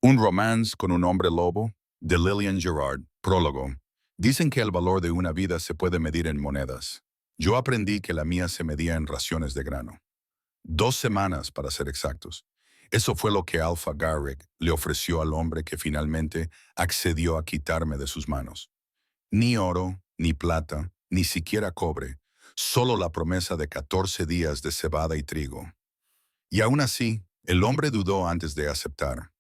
Un romance con un hombre lobo, de Lillian Gerard, prólogo. Dicen que el valor de una vida se puede medir en monedas. Yo aprendí que la mía se medía en raciones de grano. 2 semanas, para ser exactos. Eso fue lo que Alpha Garrick le ofreció al hombre que finalmente accedió a quitarme de sus manos. Ni oro, ni plata, ni siquiera cobre, solo la promesa de 14 días de cebada y trigo. Y aún así, el hombre dudó antes de aceptar.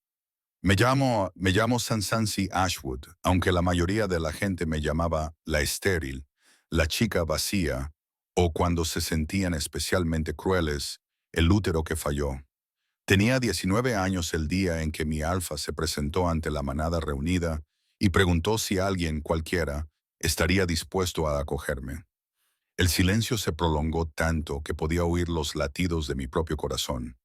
Me llamo Sansansi Ashwood, aunque la mayoría de la gente me llamaba la estéril, la chica vacía, o cuando se sentían especialmente crueles, el útero que falló. Tenía 19 años el día en que mi alfa se presentó ante la manada reunida y preguntó si alguien, cualquiera, estaría dispuesto a acogerme. El silencio se prolongó tanto que podía oír los latidos de mi propio corazón.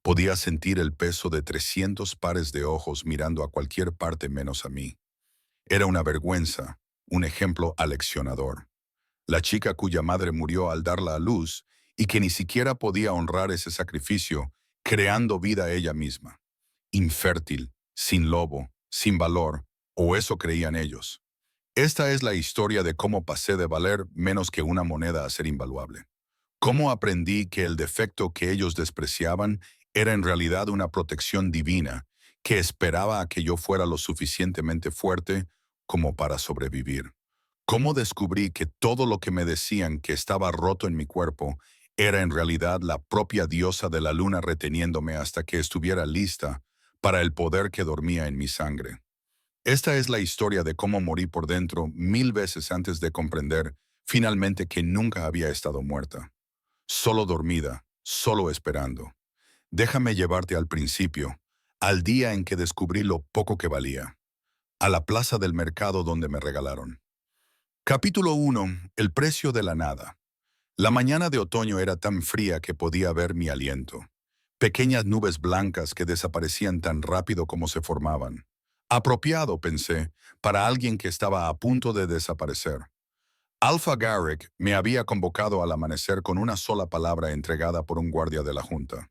Podía sentir el peso de 300 pares de ojos mirando a cualquier parte menos a mí. Era una vergüenza, un ejemplo aleccionador. La chica cuya madre murió al darla a luz y que ni siquiera podía honrar ese sacrificio, creando vida ella misma. Infértil, sin lobo, sin valor, o eso creían ellos. Esta es la historia de cómo pasé de valer menos que una moneda a ser invaluable. Cómo aprendí que el defecto que ellos despreciaban era en realidad una protección divina que esperaba a que yo fuera lo suficientemente fuerte como para sobrevivir. Cómo descubrí que todo lo que me decían que estaba roto en mi cuerpo era en realidad la propia diosa de la luna reteniéndome hasta que estuviera lista para el poder que dormía en mi sangre. Esta es la historia de cómo morí por dentro 1000 veces antes de comprender finalmente que nunca había estado muerta. Solo dormida, solo esperando. Déjame llevarte al principio, al día en que descubrí lo poco que valía, a la plaza del mercado donde me regalaron. Capítulo 1. El precio de la nada. La mañana de otoño era tan fría que podía ver mi aliento. Pequeñas nubes blancas que desaparecían tan rápido como se formaban. Apropiado, pensé, para alguien que estaba a punto de desaparecer. Alpha Garrick me había convocado al amanecer con una sola palabra entregada por un guardia de la Junta.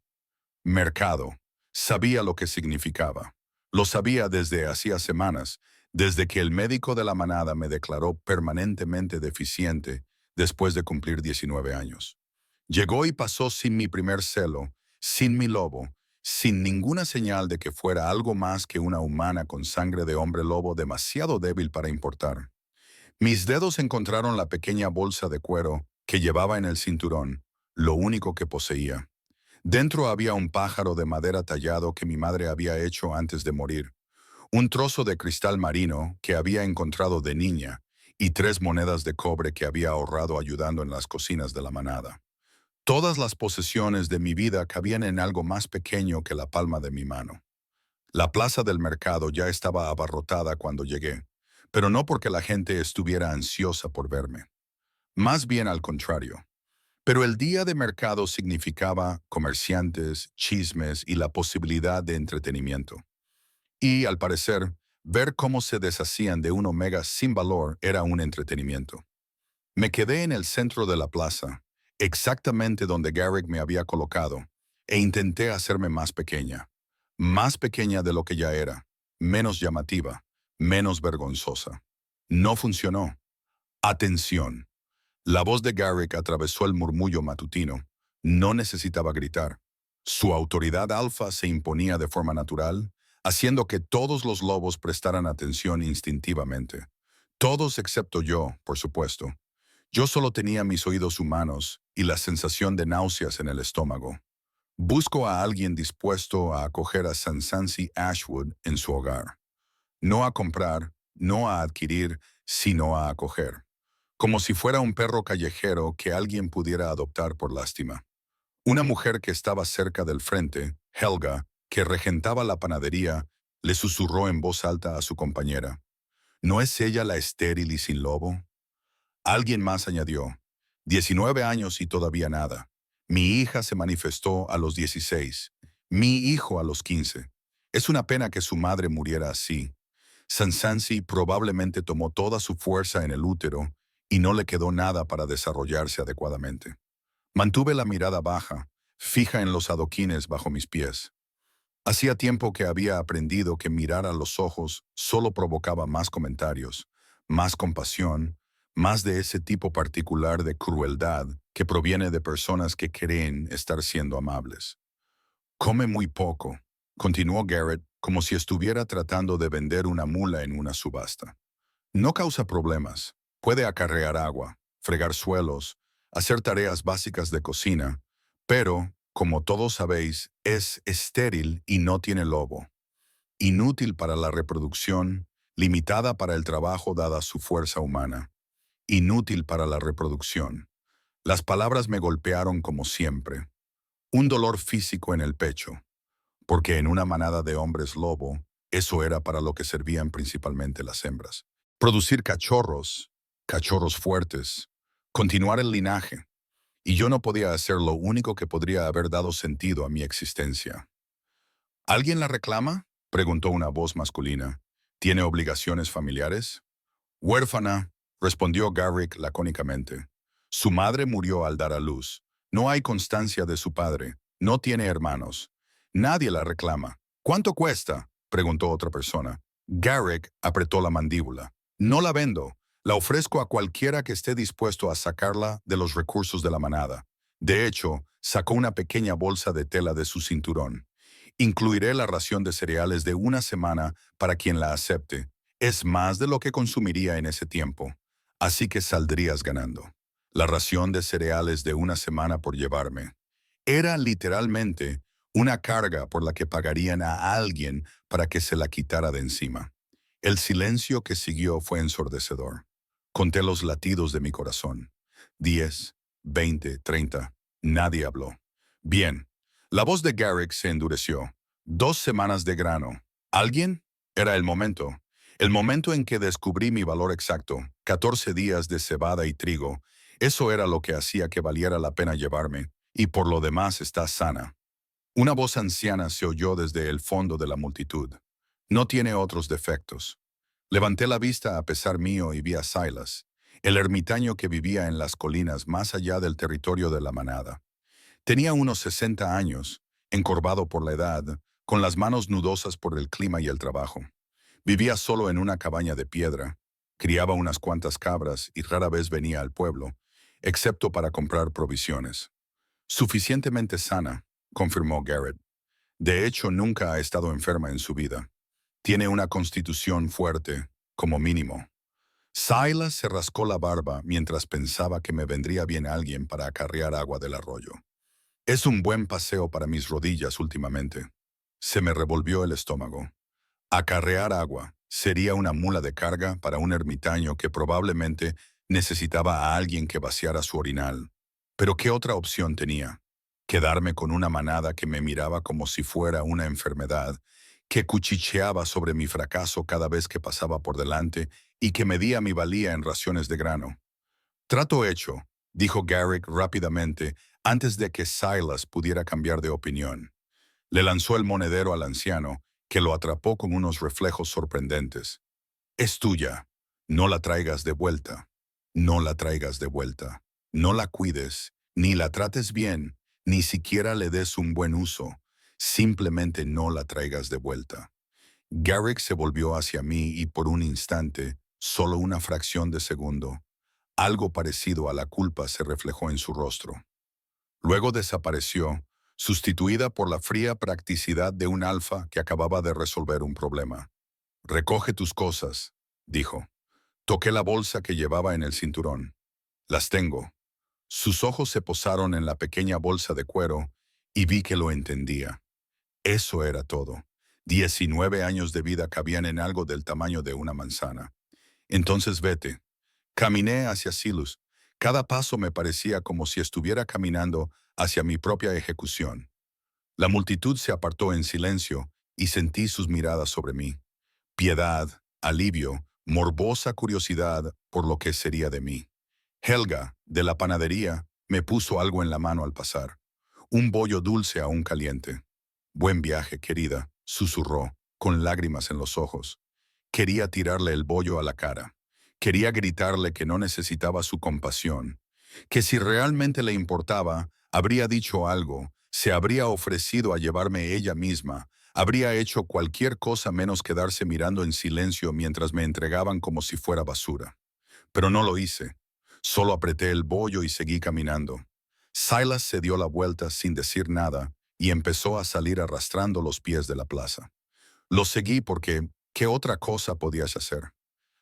Mercado. Sabía lo que significaba. Lo sabía desde hacía semanas, desde que el médico de la manada me declaró permanentemente deficiente después de cumplir 19 años. Llegó y pasó sin mi primer celo, sin mi lobo, sin ninguna señal de que fuera algo más que una humana con sangre de hombre lobo demasiado débil para importar. Mis dedos encontraron la pequeña bolsa de cuero que llevaba en el cinturón, lo único que poseía. Dentro había un pájaro de madera tallado que mi madre había hecho antes de morir, un trozo de cristal marino que había encontrado de niña y 3 monedas de cobre que había ahorrado ayudando en las cocinas de la manada. Todas las posesiones de mi vida cabían en algo más pequeño que la palma de mi mano. La plaza del mercado ya estaba abarrotada cuando llegué, pero no porque la gente estuviera ansiosa por verme. Más bien al contrario. Pero el día de mercado significaba comerciantes, chismes y la posibilidad de entretenimiento. Y, al parecer, ver cómo se deshacían de un omega sin valor era un entretenimiento. Me quedé en el centro de la plaza, exactamente donde Garrick me había colocado, e intenté hacerme más pequeña de lo que ya era, menos llamativa, menos vergonzosa. No funcionó. Atención. La voz de Garrick atravesó el murmullo matutino. No necesitaba gritar. Su autoridad alfa se imponía de forma natural, haciendo que todos los lobos prestaran atención instintivamente. Todos excepto yo, por supuesto. Yo solo tenía mis oídos humanos y la sensación de náuseas en el estómago. Busco a alguien dispuesto a acoger a Sansansi Ashwood en su hogar. No a comprar, no a adquirir, sino a acoger. Como si fuera un perro callejero que alguien pudiera adoptar por lástima. Una mujer que estaba cerca del frente, Helga, que regentaba la panadería, le susurró en voz alta a su compañera. ¿No es ella la estéril y sin lobo? Alguien más añadió. 19 años y todavía nada. Mi hija se manifestó a los 16. Mi hijo a los 15. Es una pena que su madre muriera así. Sansansi probablemente tomó toda su fuerza en el útero y no le quedó nada para desarrollarse adecuadamente. Mantuve la mirada baja, fija en los adoquines bajo mis pies. Hacía tiempo que había aprendido que mirar a los ojos solo provocaba más comentarios, más compasión, más de ese tipo particular de crueldad que proviene de personas que creen estar siendo amables. Come muy poco, continuó Garrett como si estuviera tratando de vender una mula en una subasta. No causa problemas, puede acarrear agua, fregar suelos, hacer tareas básicas de cocina, pero, como todos sabéis, es estéril y no tiene lobo. Inútil para la reproducción, limitada para el trabajo dada su fuerza humana. Inútil para la reproducción. Las palabras me golpearon como siempre. Un dolor físico en el pecho, porque en una manada de hombres lobo, eso era para lo que servían principalmente las hembras. Producir cachorros, cachorros fuertes, continuar el linaje, y yo no podía hacer lo único que podría haber dado sentido a mi existencia. ¿Alguien la reclama?, preguntó una voz masculina. ¿Tiene obligaciones familiares? Huérfana, respondió Garrick lacónicamente. Su madre murió al dar a luz. No hay constancia de su padre. No tiene hermanos. Nadie la reclama. ¿Cuánto cuesta?, preguntó otra persona. Garrick apretó la mandíbula. No la vendo. La ofrezco a cualquiera que esté dispuesto a sacarla de los recursos de la manada. De hecho, sacó una pequeña bolsa de tela de su cinturón. Incluiré la ración de cereales de una semana para quien la acepte. Es más de lo que consumiría en ese tiempo, así que saldrías ganando. La ración de cereales de una semana por llevarme. Era literalmente una carga por la que pagarían a alguien para que se la quitara de encima. El silencio que siguió fue ensordecedor. Conté los latidos de mi corazón. 10, 20, 30. Nadie habló. Bien. La voz de Garrick se endureció. 2 semanas de grano. ¿Alguien? Era el momento. El momento en que descubrí mi valor exacto. 14 días de cebada y trigo. Eso era lo que hacía que valiera la pena llevarme. Y por lo demás está sana. Una voz anciana se oyó desde el fondo de la multitud. No tiene otros defectos. Levanté la vista a pesar mío y vi a Silas, el ermitaño que vivía en las colinas más allá del territorio de la manada. Tenía unos 60 años, encorvado por la edad, con las manos nudosas por el clima y el trabajo. Vivía solo en una cabaña de piedra, criaba unas cuantas cabras y rara vez venía al pueblo, excepto para comprar provisiones. Suficientemente sana, confirmó Garrett. De hecho, nunca ha estado enferma en su vida. Tiene una constitución fuerte, como mínimo. Silas se rascó la barba mientras pensaba que me vendría bien alguien para acarrear agua del arroyo. Es un buen paseo para mis rodillas últimamente. Se me revolvió el estómago. Acarrear agua sería una mula de carga para un ermitaño que probablemente necesitaba a alguien que vaciara su orinal. Pero ¿qué otra opción tenía? Quedarme con una manada que me miraba como si fuera una enfermedad, que cuchicheaba sobre mi fracaso cada vez que pasaba por delante y que medía mi valía en raciones de grano. Trato hecho, dijo Garrick rápidamente antes de que Silas pudiera cambiar de opinión. Le lanzó el monedero al anciano, que lo atrapó con unos reflejos sorprendentes. Es tuya. No la traigas de vuelta. No la traigas de vuelta. No la cuides, ni la trates bien, ni siquiera le des un buen uso. Simplemente no la traigas de vuelta. Garrick se volvió hacia mí y por un instante, solo una fracción de segundo, algo parecido a la culpa se reflejó en su rostro. Luego desapareció, sustituida por la fría practicidad de un alfa que acababa de resolver un problema. «Recoge tus cosas», dijo. Toqué la bolsa que llevaba en el cinturón. «Las tengo». Sus ojos se posaron en la pequeña bolsa de cuero y vi que lo entendía. Eso era todo. 19 años de vida cabían en algo del tamaño de una manzana. Entonces vete. Caminé hacia Silas. Cada paso me parecía como si estuviera caminando hacia mi propia ejecución. La multitud se apartó en silencio y sentí sus miradas sobre mí. Piedad, alivio, morbosa curiosidad por lo que sería de mí. Helga, de la panadería, me puso algo en la mano al pasar. Un bollo dulce aún caliente. «Buen viaje, querida», susurró, con lágrimas en los ojos. Quería tirarle el bollo a la cara. Quería gritarle que no necesitaba su compasión, que si realmente le importaba, habría dicho algo, se habría ofrecido a llevarme ella misma, Habría hecho cualquier cosa menos quedarse mirando en silencio mientras me entregaban como si fuera basura. Pero no lo hice. Solo apreté el bollo y seguí caminando. Silas se dio la vuelta sin decir nada y empezó a salir arrastrando los pies de la plaza. Lo seguí porque, ¿qué otra cosa podías hacer?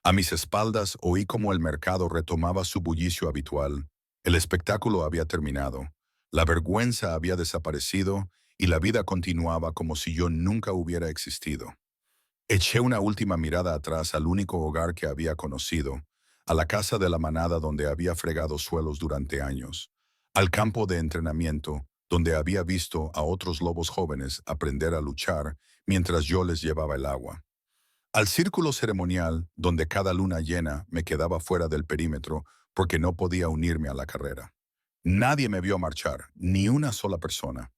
A mis espaldas oí cómo el mercado retomaba su bullicio habitual. El espectáculo había terminado. La vergüenza había desaparecido y la vida continuaba como si yo nunca hubiera existido. Eché una última mirada atrás al único hogar que había conocido, a la casa de la manada donde había fregado suelos durante años, al campo de entrenamiento donde había visto a otros lobos jóvenes aprender a luchar mientras yo les llevaba el agua, al círculo ceremonial donde cada luna llena me quedaba fuera del perímetro porque no podía unirme a la carrera. Nadie me vio marchar, ni una sola persona.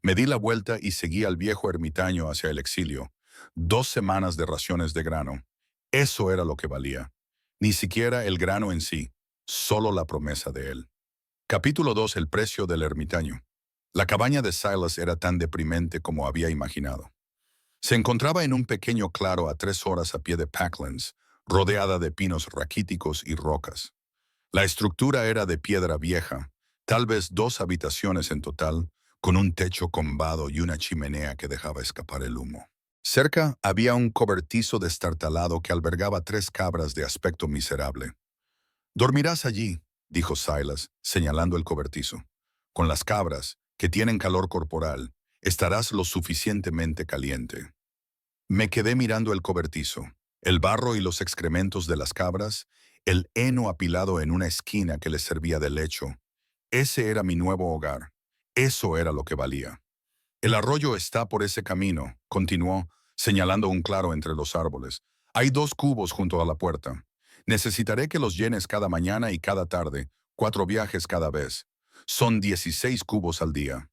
Me di la vuelta y seguí al viejo ermitaño hacia el exilio. 2 semanas de raciones de grano. Eso era lo que valía. Ni siquiera el grano en sí, solo la promesa de él. Capítulo 2. El precio del ermitaño. La cabaña de Silas era tan deprimente como había imaginado. Se encontraba en un pequeño claro a 3 horas a pie de Packlands, rodeada de pinos raquíticos y rocas. La estructura era de piedra vieja, tal vez 2 habitaciones en total, con un techo combado y una chimenea que dejaba escapar el humo. Cerca había un cobertizo destartalado que albergaba 3 cabras de aspecto miserable. «Dormirás allí», dijo Silas, señalando el cobertizo. «Con las cabras, que tienen calor corporal, estarás lo suficientemente caliente». Me quedé mirando el cobertizo, el barro y los excrementos de las cabras, el heno apilado en una esquina que les servía de lecho. Ese era mi nuevo hogar. Eso era lo que valía. «El arroyo está por ese camino», continuó, señalando un claro entre los árboles. «Hay 2 cubos junto a la puerta. Necesitaré que los llenes cada mañana y cada tarde, 4 viajes cada vez. Son 16 cubos al día».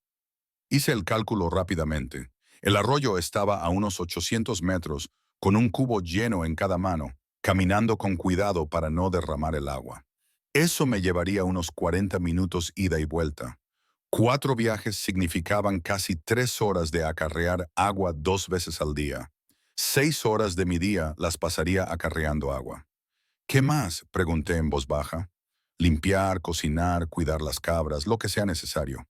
Hice el cálculo rápidamente. El arroyo estaba a unos 800 metros, con un cubo lleno en cada mano, caminando con cuidado para no derramar el agua. Eso me llevaría unos 40 minutos ida y vuelta. 4 viajes significaban casi 3 horas de acarrear agua 2 veces al día. 6 horas de mi día las pasaría acarreando agua. «¿Qué más?», pregunté en voz baja. «Limpiar, cocinar, cuidar las cabras, lo que sea necesario».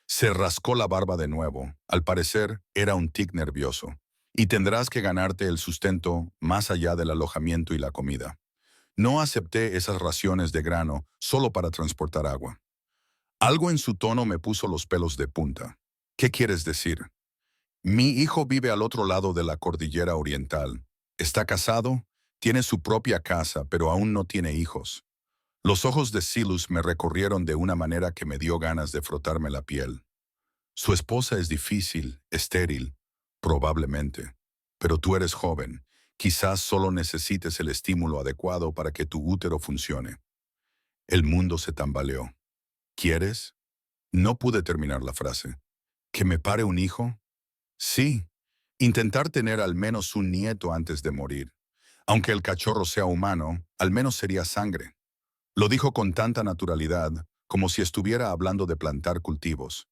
Se rascó la barba de nuevo. Al parecer, era un tic nervioso. «Y tendrás que ganarte el sustento más allá del alojamiento y la comida». No acepté esas raciones de grano solo para transportar agua. Algo en su tono me puso los pelos de punta. «¿Qué quieres decir?» «Mi hijo vive al otro lado de la cordillera oriental. Está casado, tiene su propia casa, pero aún no tiene hijos». Los ojos de Silas me recorrieron de una manera que me dio ganas de frotarme la piel. «Su esposa es difícil, estéril, probablemente. Pero tú eres joven. Quizás solo necesites el estímulo adecuado para que tu útero funcione». El mundo se tambaleó. «¿Quieres?». No pude terminar la frase. «¿Que me pare un hijo?». «Sí. Intentar tener al menos un nieto antes de morir. Aunque el cachorro sea humano, al menos sería sangre». Lo dijo con tanta naturalidad, como si estuviera hablando de plantar cultivos.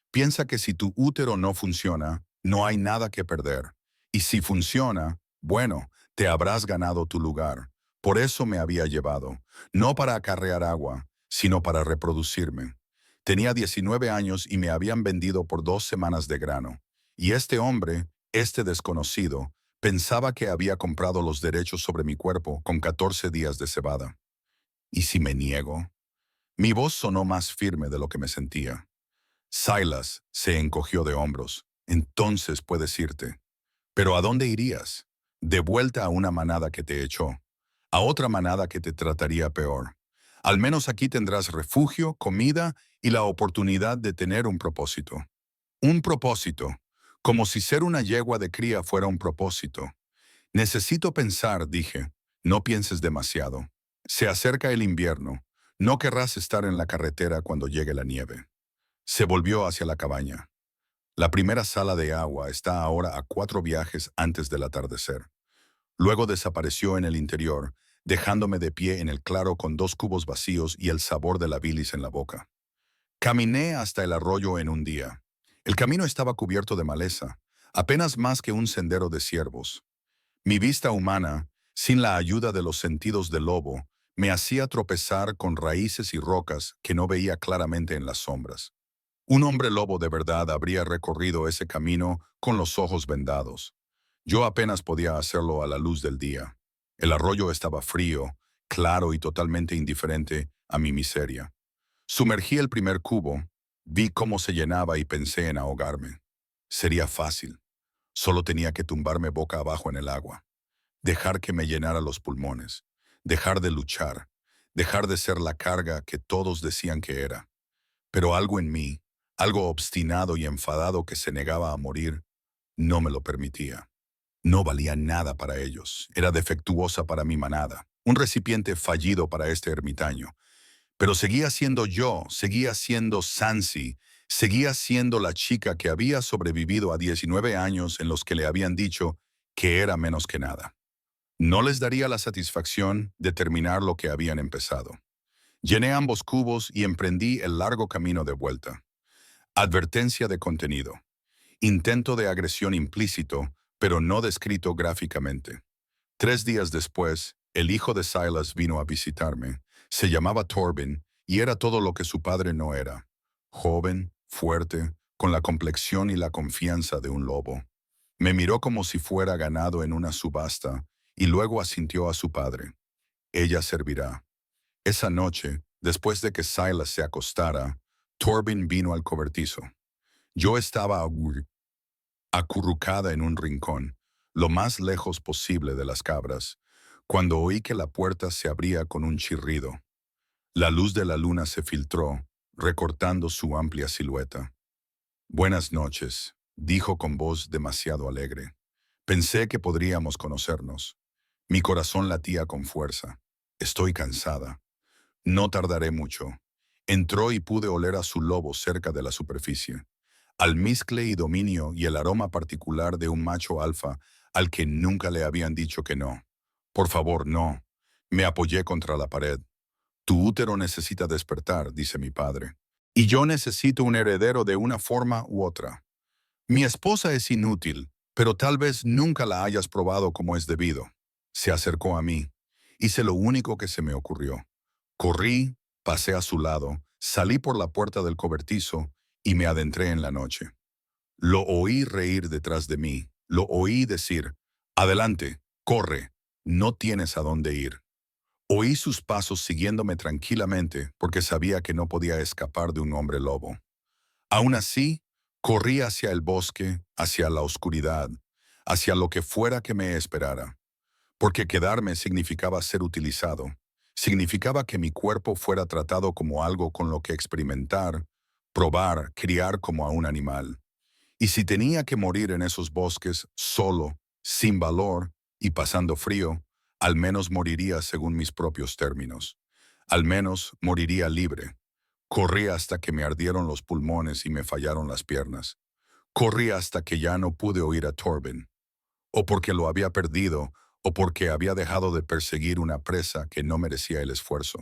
«Piensa que si tu útero no funciona, no hay nada que perder. Y si funciona, bueno, te habrás ganado tu lugar. Por eso me había llevado, no para acarrear agua, sino para reproducirme. Tenía 19 años y me habían vendido por 2 semanas de grano. Y este hombre, este desconocido, pensaba que había comprado los derechos sobre mi cuerpo con 14 días de cebada. ¿Y si me niego?». Mi voz sonó más firme de lo que me sentía. Silas se encogió de hombros. «Entonces puedes irte». «¿Pero a dónde irías?». «De vuelta a una manada que te echó. A otra manada que te trataría peor. Al menos aquí tendrás refugio, comida y la oportunidad de tener un propósito». Un propósito. Como si ser una yegua de cría fuera un propósito. «Necesito pensar», dije. «No pienses demasiado. Se acerca el invierno. No querrás estar en la carretera cuando llegue la nieve». Se volvió hacia la cabaña. «La primera sala de agua está ahora a 4 viajes antes del atardecer». Luego desapareció en el interior, dejándome de pie en el claro con 2 cubos vacíos y el sabor de la bilis en la boca. Caminé hasta el arroyo en un día. El camino estaba cubierto de maleza. apenas más que un sendero de ciervos. Mi vista humana, sin la ayuda de los sentidos del lobo, me hacía tropezar con raíces y rocas que no veía claramente en las sombras. Un hombre lobo de verdad habría recorrido ese camino con los ojos vendados. Yo apenas podía hacerlo a la luz del día. El arroyo estaba frío, claro y totalmente indiferente a mi miseria. Sumergí el primer cubo, vi cómo se llenaba y pensé en ahogarme. Sería fácil. Solo tenía que tumbarme boca abajo en el agua, dejar que me llenara los pulmones, dejar de luchar, dejar de ser la carga que todos decían que era. Pero algo en mí, algo obstinado y enfadado que se negaba a morir, no me lo permitía. No valía nada para ellos, era defectuosa para mi manada, un recipiente fallido para este ermitaño. Pero seguía siendo yo, seguía siendo Sansi, seguía siendo la chica que había sobrevivido a 19 años en los que le habían dicho que era menos que nada. No les daría la satisfacción de terminar lo que habían empezado. Llené ambos cubos y emprendí el largo camino de vuelta. Advertencia de contenido. Intento de agresión implícito, pero no descrito gráficamente. 3 días después, el hijo de Silas vino a visitarme. Se llamaba Torben y era todo lo que su padre no era. Joven, fuerte, con la complexión y la confianza de un lobo. Me miró como si fuera ganado en una subasta y luego asintió a su padre. Ella servirá. Esa noche, después de que Silas se acostara, Torben vino al cobertizo. Yo estaba acurrucada en un rincón, lo más lejos posible de las cabras, cuando oí que la puerta se abría con un chirrido. La luz de la luna se filtró, recortando su amplia silueta. «Buenas noches», dijo con voz demasiado alegre. Pensé que podríamos conocernos. Mi corazón latía con fuerza. Estoy cansada. No tardaré mucho. Entró y pude oler a su lobo cerca de la superficie. Almizcle y dominio y el aroma particular de un macho alfa al que nunca le habían dicho que no. Por favor, no. Me apoyé contra la pared. Tu útero necesita despertar, dice mi padre. Y yo necesito un heredero de una forma u otra. Mi esposa es inútil, pero tal vez nunca la hayas probado como es debido. Se acercó a mí. Hice lo único que se me ocurrió. Corrí, pasé a su lado, salí por la puerta del cobertizo y me adentré en la noche. Lo oí reír detrás de mí, lo oí decir, «Adelante, corre, no tienes a dónde ir». Oí sus pasos siguiéndome tranquilamente porque sabía que no podía escapar de un hombre lobo. Aún así, corrí hacia el bosque, hacia la oscuridad, hacia lo que fuera que me esperara, porque quedarme significaba ser utilizado, significaba que mi cuerpo fuera tratado como algo con lo que experimentar, probar, criar como a un animal. Y si tenía que morir en esos bosques, solo, sin valor y pasando frío, al menos moriría según mis propios términos. Al menos moriría libre. Corrí hasta que me ardieron los pulmones y me fallaron las piernas. Corrí hasta que ya no pude oír a Torben. O porque lo había perdido, o porque había dejado de perseguir una presa que no merecía el esfuerzo.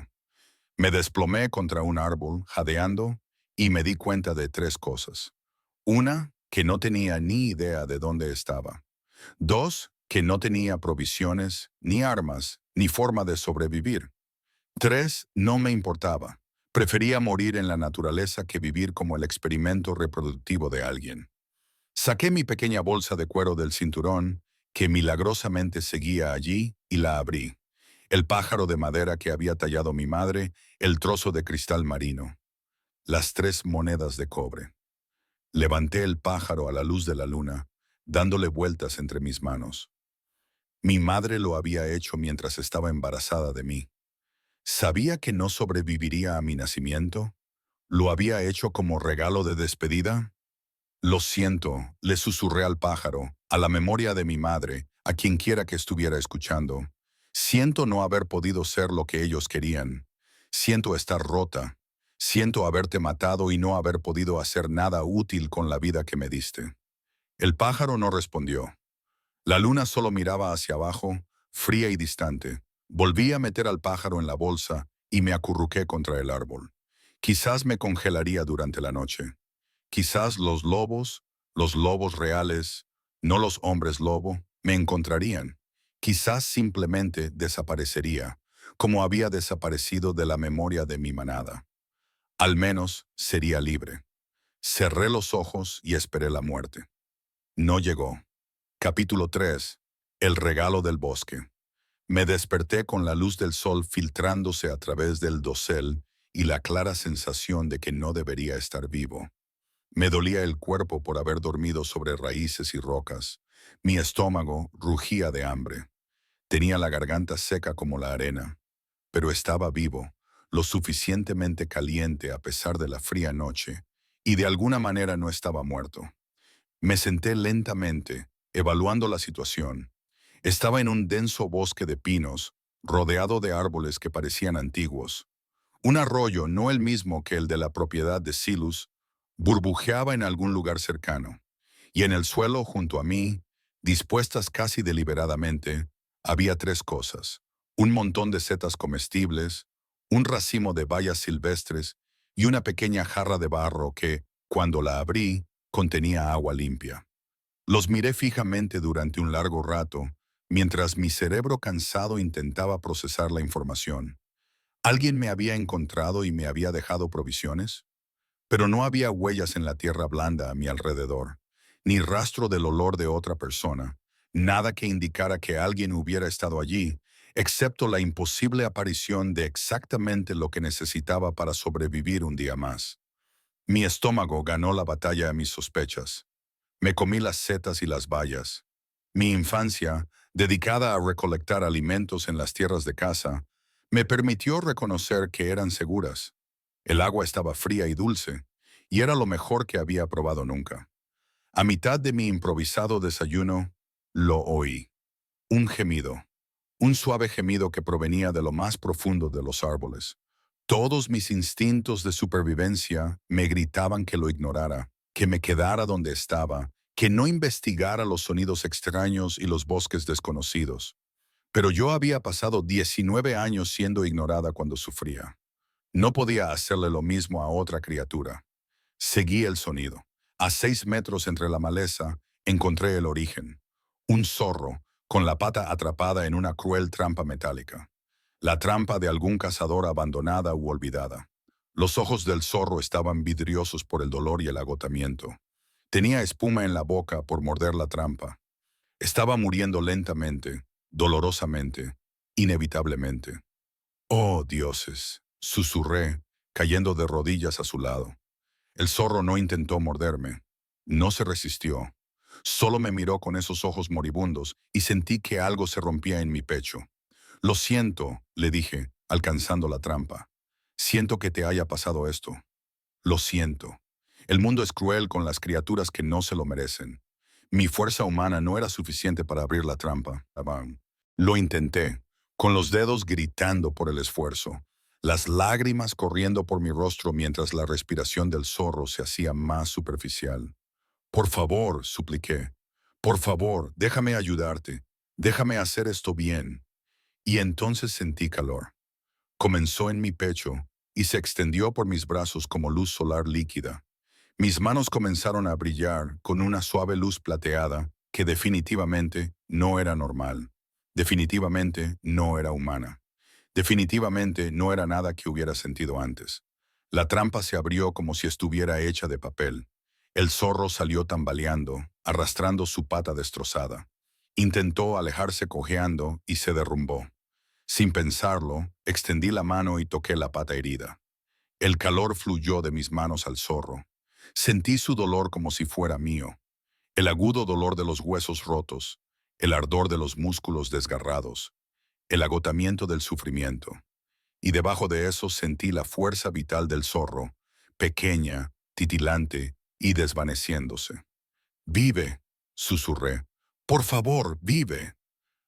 Me desplomé contra un árbol, jadeando, y me di cuenta de 3 cosas. Una, que no tenía ni idea de dónde estaba. 2, que no tenía provisiones, ni armas, ni forma de sobrevivir. 3, no me importaba. Prefería morir en la naturaleza que vivir como el experimento reproductivo de alguien. Saqué mi pequeña bolsa de cuero del cinturón, que milagrosamente seguía allí, y la abrí. El pájaro de madera que había tallado mi madre, el trozo de cristal marino, las 3 monedas de cobre. Levanté el pájaro a la luz de la luna, dándole vueltas entre mis manos. Mi madre lo había hecho mientras estaba embarazada de mí. ¿Sabía que no sobreviviría a mi nacimiento? ¿Lo había hecho como regalo de despedida? Lo siento, le susurré al pájaro, a la memoria de mi madre, a quien quiera que estuviera escuchando. Siento no haber podido ser lo que ellos querían. Siento estar rota. Siento haberte matado y no haber podido hacer nada útil con la vida que me diste. El pájaro no respondió. La luna solo miraba hacia abajo, fría y distante. Volví a meter al pájaro en la bolsa y me acurruqué contra el árbol. Quizás me congelaría durante la noche. Quizás los lobos reales, No los hombres lobo me encontrarían. Quizás simplemente desaparecería, como había desaparecido de la memoria de mi manada. Al menos sería libre. Cerré los ojos y esperé la muerte. No llegó. Capítulo 3. El regalo del bosque. Me desperté con la luz del sol filtrándose a través del dosel y la clara sensación de que no debería estar vivo. Me dolía el cuerpo por haber dormido sobre raíces y rocas. Mi estómago rugía de hambre. Tenía la garganta seca como la arena, pero estaba vivo, lo suficientemente caliente a pesar de la fría noche, y de alguna manera no estaba muerto. Me senté lentamente, evaluando la situación. Estaba en un denso bosque de pinos, rodeado de árboles que parecían antiguos. Un arroyo, no el mismo que el de la propiedad de Silus, burbujeaba en algún lugar cercano, y en el suelo junto a mí, dispuestas casi deliberadamente, había tres cosas: un montón de setas comestibles, un racimo de bayas silvestres y una pequeña jarra de barro que, cuando la abrí, contenía agua limpia. Los miré fijamente durante un largo rato, mientras mi cerebro cansado intentaba procesar la información. ¿Alguien me había encontrado y me había dejado provisiones? Pero no había huellas en la tierra blanda a mi alrededor, ni rastro del olor de otra persona, nada que indicara que alguien hubiera estado allí, excepto la imposible aparición de exactamente lo que necesitaba para sobrevivir un día más. Mi estómago ganó la batalla a mis sospechas. Me comí las setas y las bayas. Mi infancia, dedicada a recolectar alimentos en las tierras de casa, me permitió reconocer que eran seguras. El agua estaba fría y dulce, y era lo mejor que había probado nunca. A mitad de mi improvisado desayuno, lo oí. Un gemido. Un suave gemido que provenía de lo más profundo de los árboles. Todos mis instintos de supervivencia me gritaban que lo ignorara, que me quedara donde estaba, que no investigara los sonidos extraños y los bosques desconocidos. Pero yo había pasado 19 años siendo ignorada cuando sufría. No podía hacerle lo mismo a otra criatura. Seguí el sonido. A 6 metros entre la maleza, encontré el origen. Un zorro, con la pata atrapada en una cruel trampa metálica. La trampa de algún cazador abandonada u olvidada. Los ojos del zorro estaban vidriosos por el dolor y el agotamiento. Tenía espuma en la boca por morder la trampa. Estaba muriendo lentamente, dolorosamente, inevitablemente. «Oh, dioses», susurré, cayendo de rodillas a su lado. El zorro no intentó morderme. No se resistió. Solo me miró con esos ojos moribundos y sentí que algo se rompía en mi pecho. «Lo siento», le dije, alcanzando la trampa. «Siento que te haya pasado esto. Lo siento. El mundo es cruel con las criaturas que no se lo merecen. Mi fuerza humana no era suficiente para abrir la trampa. Lo intenté, con los dedos gritando por el esfuerzo, las lágrimas corriendo por mi rostro mientras la respiración del zorro se hacía más superficial. «Por favor», supliqué. «Por favor, déjame ayudarte. Déjame hacer esto bien». Y entonces sentí calor. Comenzó en mi pecho y se extendió por mis brazos como luz solar líquida. Mis manos comenzaron a brillar con una suave luz plateada que definitivamente no era normal. Definitivamente no era humana. Definitivamente no era nada que hubiera sentido antes. La trampa se abrió como si estuviera hecha de papel. El zorro salió tambaleando, arrastrando su pata destrozada. Intentó alejarse cojeando y se derrumbó. Sin pensarlo, extendí la mano y toqué la pata herida. El calor fluyó de mis manos al zorro. Sentí su dolor como si fuera mío. El agudo dolor de los huesos rotos, el ardor de los músculos desgarrados, el agotamiento del sufrimiento. Y debajo de eso sentí la fuerza vital del zorro, pequeña, titilante y desvaneciéndose. «Vive», susurré. «Por favor, vive».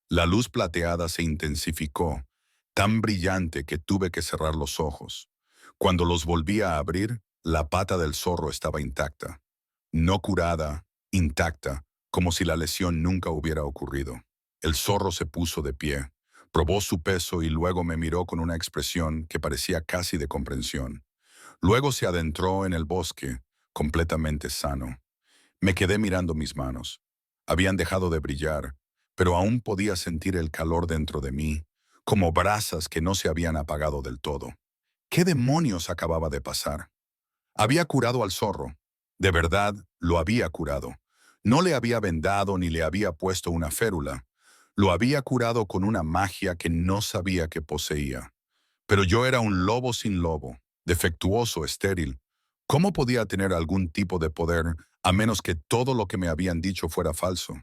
La luz plateada se intensificó, tan brillante que tuve que cerrar los ojos. Cuando los volví a abrir, la pata del zorro estaba intacta. No curada, intacta, como si la lesión nunca hubiera ocurrido. El zorro se puso de pie, probó su peso y luego me miró con una expresión que parecía casi de comprensión. Luego se adentró en el bosque, completamente sano. Me quedé mirando mis manos. habían dejado de brillar, pero aún podía sentir el calor dentro de mí, como brasas que no se habían apagado del todo. ¿Qué demonios acababa de pasar? Había curado al zorro. De verdad, lo había curado. No le había vendado ni le había puesto una férula. Lo había curado con una magia que no sabía que poseía. Pero yo era un lobo sin lobo, defectuoso, estéril. ¿Cómo podía tener algún tipo de poder a menos que todo lo que me habían dicho fuera falso?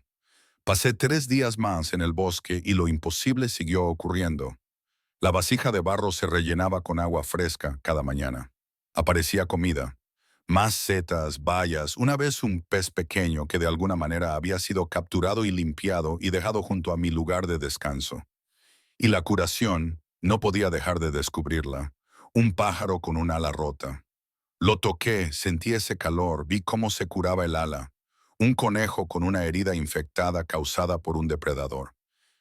Pasé 3 días más en el bosque y lo imposible siguió ocurriendo. La vasija de barro se rellenaba con agua fresca cada mañana. Aparecía comida. Más setas, bayas, una vez un pez pequeño que de alguna manera había sido capturado y limpiado y dejado junto a mi lugar de descanso. Y la curación, no podía dejar de descubrirla. Un pájaro con un ala rota. Lo toqué, sentí ese calor, vi cómo se curaba el ala. Un conejo con una herida infectada causada por un depredador.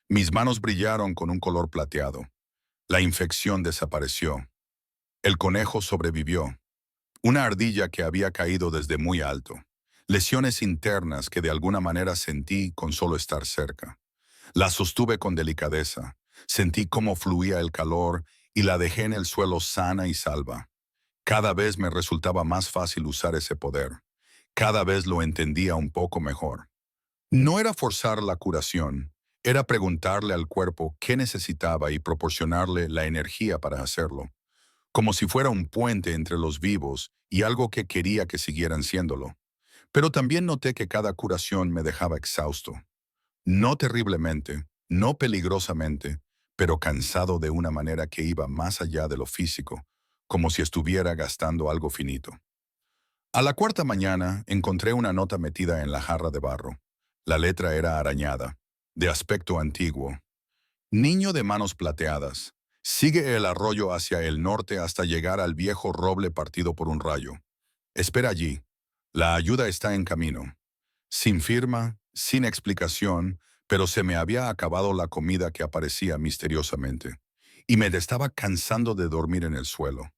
Mis manos brillaron con un color plateado. La infección desapareció. El conejo sobrevivió. Una ardilla que había caído desde muy alto. Lesiones internas que de alguna manera sentí con solo estar cerca. La sostuve con delicadeza. Sentí cómo fluía el calor y la dejé en el suelo sana y salva. Cada vez me resultaba más fácil usar ese poder. Cada vez lo entendía un poco mejor. No era forzar la curación, era preguntarle al cuerpo qué necesitaba y proporcionarle la energía para hacerlo, como si fuera un puente entre los vivos y algo que quería que siguieran siéndolo. Pero también noté que cada curación me dejaba exhausto. No terriblemente, no peligrosamente, pero cansado de una manera que iba más allá de lo físico, como si estuviera gastando algo finito. A la cuarta mañana encontré una nota metida en la jarra de barro. La letra era arañada, de aspecto antiguo. Niño de manos plateadas, sigue el arroyo hacia el norte hasta llegar al viejo roble partido por un rayo. Espera allí. La ayuda está en camino. Sin firma, sin explicación, pero se me había acabado la comida que aparecía misteriosamente, y me estaba cansando de dormir en el suelo.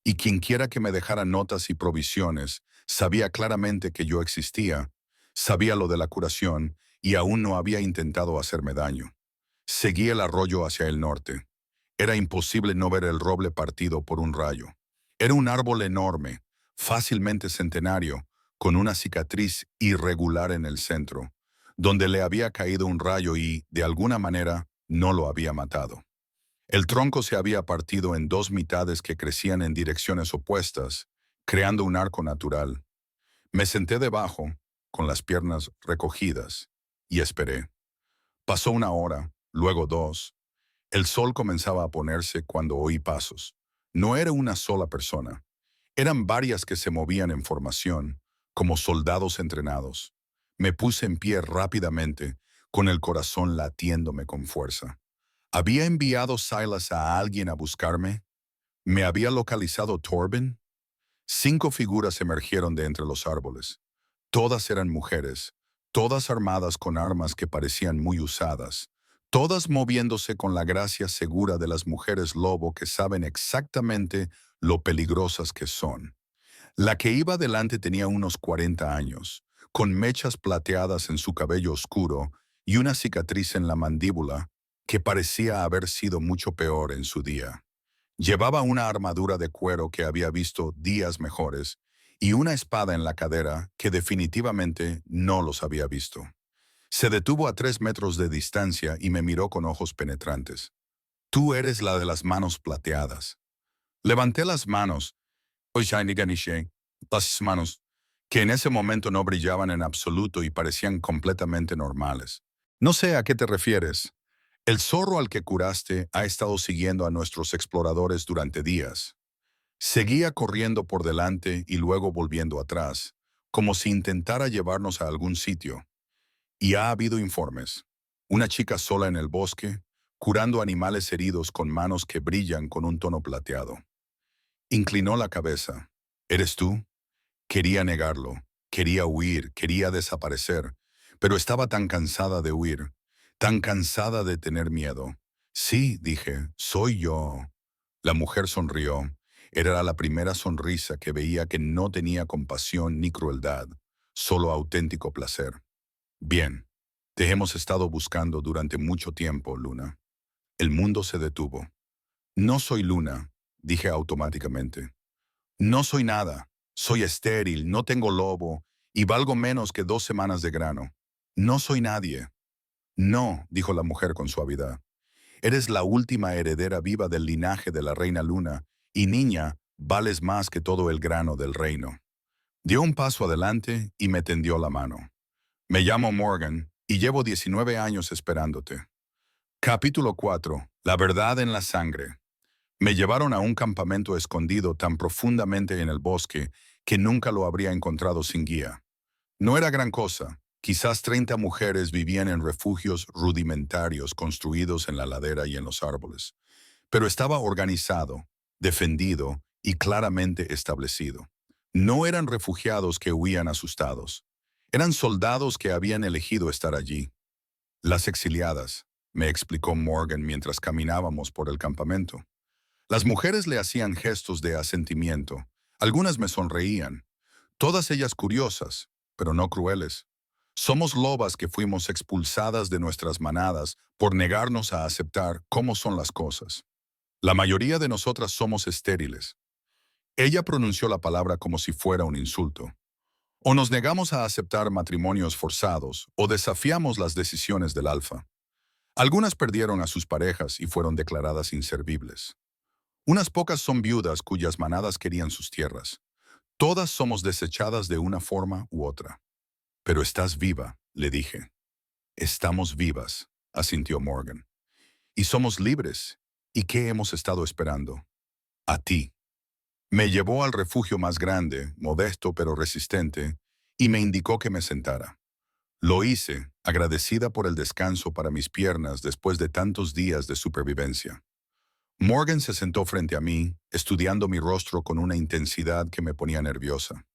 Y quienquiera que me dejara notas y provisiones sabía claramente que yo existía, sabía lo de la curación y aún no había intentado hacerme daño. Seguí el arroyo hacia el norte. Era imposible no ver el roble partido por un rayo. Era un árbol enorme, fácilmente centenario, con una cicatriz irregular en el centro, donde le había caído un rayo y, de alguna manera, no lo había matado. El tronco se había partido en dos mitades que crecían en direcciones opuestas, creando un arco natural. Me senté debajo, con las piernas recogidas, y esperé. Pasó una hora, luego dos. El sol comenzaba a ponerse cuando oí pasos. No era una sola persona. Eran varias que se movían en formación, como soldados entrenados. Me puse en pie rápidamente, con el corazón latiéndome con fuerza. ¿Había enviado Silas a alguien a buscarme? ¿Me había localizado Torben? 5 figuras emergieron de entre los árboles. Todas eran mujeres, todas armadas con armas que parecían muy usadas, todas moviéndose con la gracia segura de las mujeres lobo que saben exactamente lo peligrosas que son. La que iba delante tenía unos 40 años, con mechas plateadas en su cabello oscuro y una cicatriz en la mandíbula que parecía haber sido mucho peor en su día. Llevaba una armadura de cuero que había visto días mejores y una espada en la cadera que definitivamente no los había visto. Se detuvo a 3 metros de distancia y me miró con ojos penetrantes. Tú eres la de las manos plateadas. Levanté las manos, las manos, que en ese momento no brillaban en absoluto y parecían completamente normales. No sé a qué te refieres. El zorro al que curaste ha estado siguiendo a nuestros exploradores durante días. Seguía corriendo por delante y luego volviendo atrás, como si intentara llevarnos a algún sitio. Y ha habido informes. Una chica sola en el bosque, curando animales heridos con manos que brillan con un tono plateado. Inclinó la cabeza. ¿Eres tú? Quería negarlo. Quería huir, quería desaparecer. Pero estaba tan cansada de huir, tan cansada de tener miedo. Sí, dije, soy yo. La mujer sonrió. Era la primera sonrisa que veía que no tenía compasión ni crueldad, solo auténtico placer. Bien, Te hemos estado buscando durante mucho tiempo, Luna. El mundo se detuvo. No soy Luna, dije automáticamente. No soy nada. Soy estéril, no tengo lobo y valgo menos que 2 semanas de grano. No soy nadie. No, dijo la mujer con suavidad. Eres la última heredera viva del linaje de la reina Luna y niña, vales más que todo el grano del reino. Dio un paso adelante y me tendió la mano. Me llamo Morgan y llevo 19 años esperándote. Capítulo 4. La verdad en la sangre. Me llevaron a un campamento escondido tan profundamente en el bosque que nunca lo habría encontrado sin guía. No era gran cosa. Quizás 30 mujeres vivían en refugios rudimentarios construidos en la ladera y en los árboles. Pero estaba organizado, defendido y claramente establecido. No eran refugiados que huían asustados. Eran soldados que habían elegido estar allí. Las exiliadas, me explicó Morgan mientras caminábamos por el campamento. Las mujeres le hacían gestos de asentimiento. Algunas me sonreían. Todas ellas curiosas, pero no crueles. Somos lobas que fuimos expulsadas de nuestras manadas por negarnos a aceptar cómo son las cosas. La mayoría de nosotras somos estériles. Ella pronunció la palabra como si fuera un insulto. O nos negamos a aceptar matrimonios forzados, o desafiamos las decisiones del alfa. Algunas perdieron a sus parejas y fueron declaradas inservibles. Unas pocas son viudas cuyas manadas querían sus tierras. Todas somos desechadas de una forma u otra. Pero estás viva, le dije. Estamos vivas, asintió Morgan. Y somos libres. ¿Y qué hemos estado esperando? A ti. Me llevó al refugio más grande, modesto pero resistente, y me indicó que me sentara. Lo hice, agradecida por el descanso para mis piernas después de tantos días de supervivencia. Morgan se sentó frente a mí, estudiando mi rostro con una intensidad que me ponía nerviosa.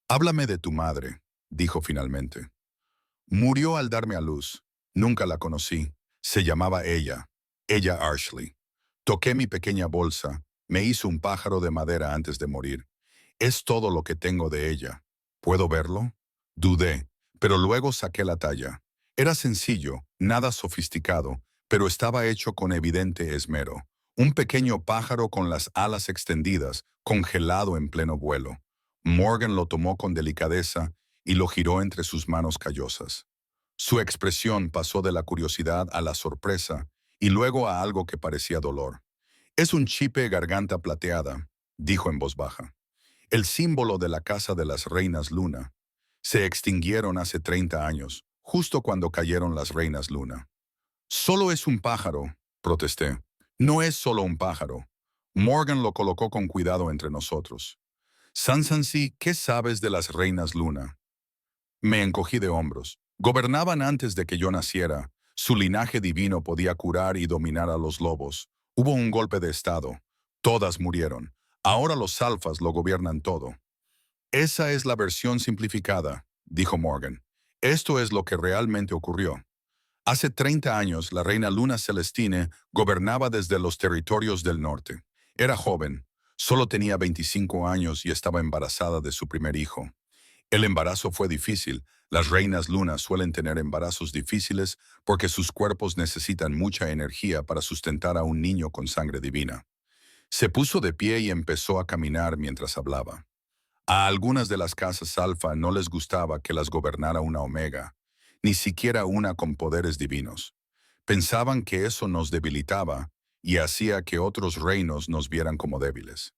Háblame de tu madre, dijo finalmente. Murió al darme a luz. Nunca la conocí. Se llamaba ella Ashley. Toqué mi pequeña bolsa. Me hizo un pájaro de madera antes de morir. Es todo lo que tengo de ella. ¿Puedo verlo? Dudé, pero luego saqué la talla. Era sencillo, nada sofisticado, pero estaba hecho con evidente esmero. Un pequeño pájaro con las alas extendidas, congelado en pleno vuelo. Morgan lo tomó con delicadeza y lo giró entre sus manos callosas. Su expresión pasó de la curiosidad a la sorpresa y luego a algo que parecía dolor. Es un chipe garganta plateada, dijo en voz baja. El símbolo de la casa de las reinas Luna. Se extinguieron hace 30 años, justo cuando cayeron las reinas Luna. Solo es un pájaro, protesté. No es solo un pájaro. Morgan lo colocó con cuidado entre nosotros. Sansansi, ¿qué sabes de las reinas Luna? Me encogí de hombros. Gobernaban antes de que yo naciera. Su linaje divino podía curar y dominar a los lobos. Hubo un golpe de estado. Todas murieron. Ahora los alfas lo gobiernan todo. Esa es la versión simplificada, dijo Morgan. Esto es lo que realmente ocurrió. Hace 30 años, la reina Luna Celestine gobernaba desde los territorios del norte. Era joven, solo tenía 25 años y estaba embarazada de su primer hijo. El embarazo fue difícil. Las reinas lunas suelen tener embarazos difíciles porque sus cuerpos necesitan mucha energía para sustentar a un niño con sangre divina. Se puso de pie y empezó a caminar mientras hablaba. A algunas de las casas alfa no les gustaba que las gobernara una omega, ni siquiera una con poderes divinos. Pensaban que eso nos debilitaba y hacía que otros reinos nos vieran como débiles.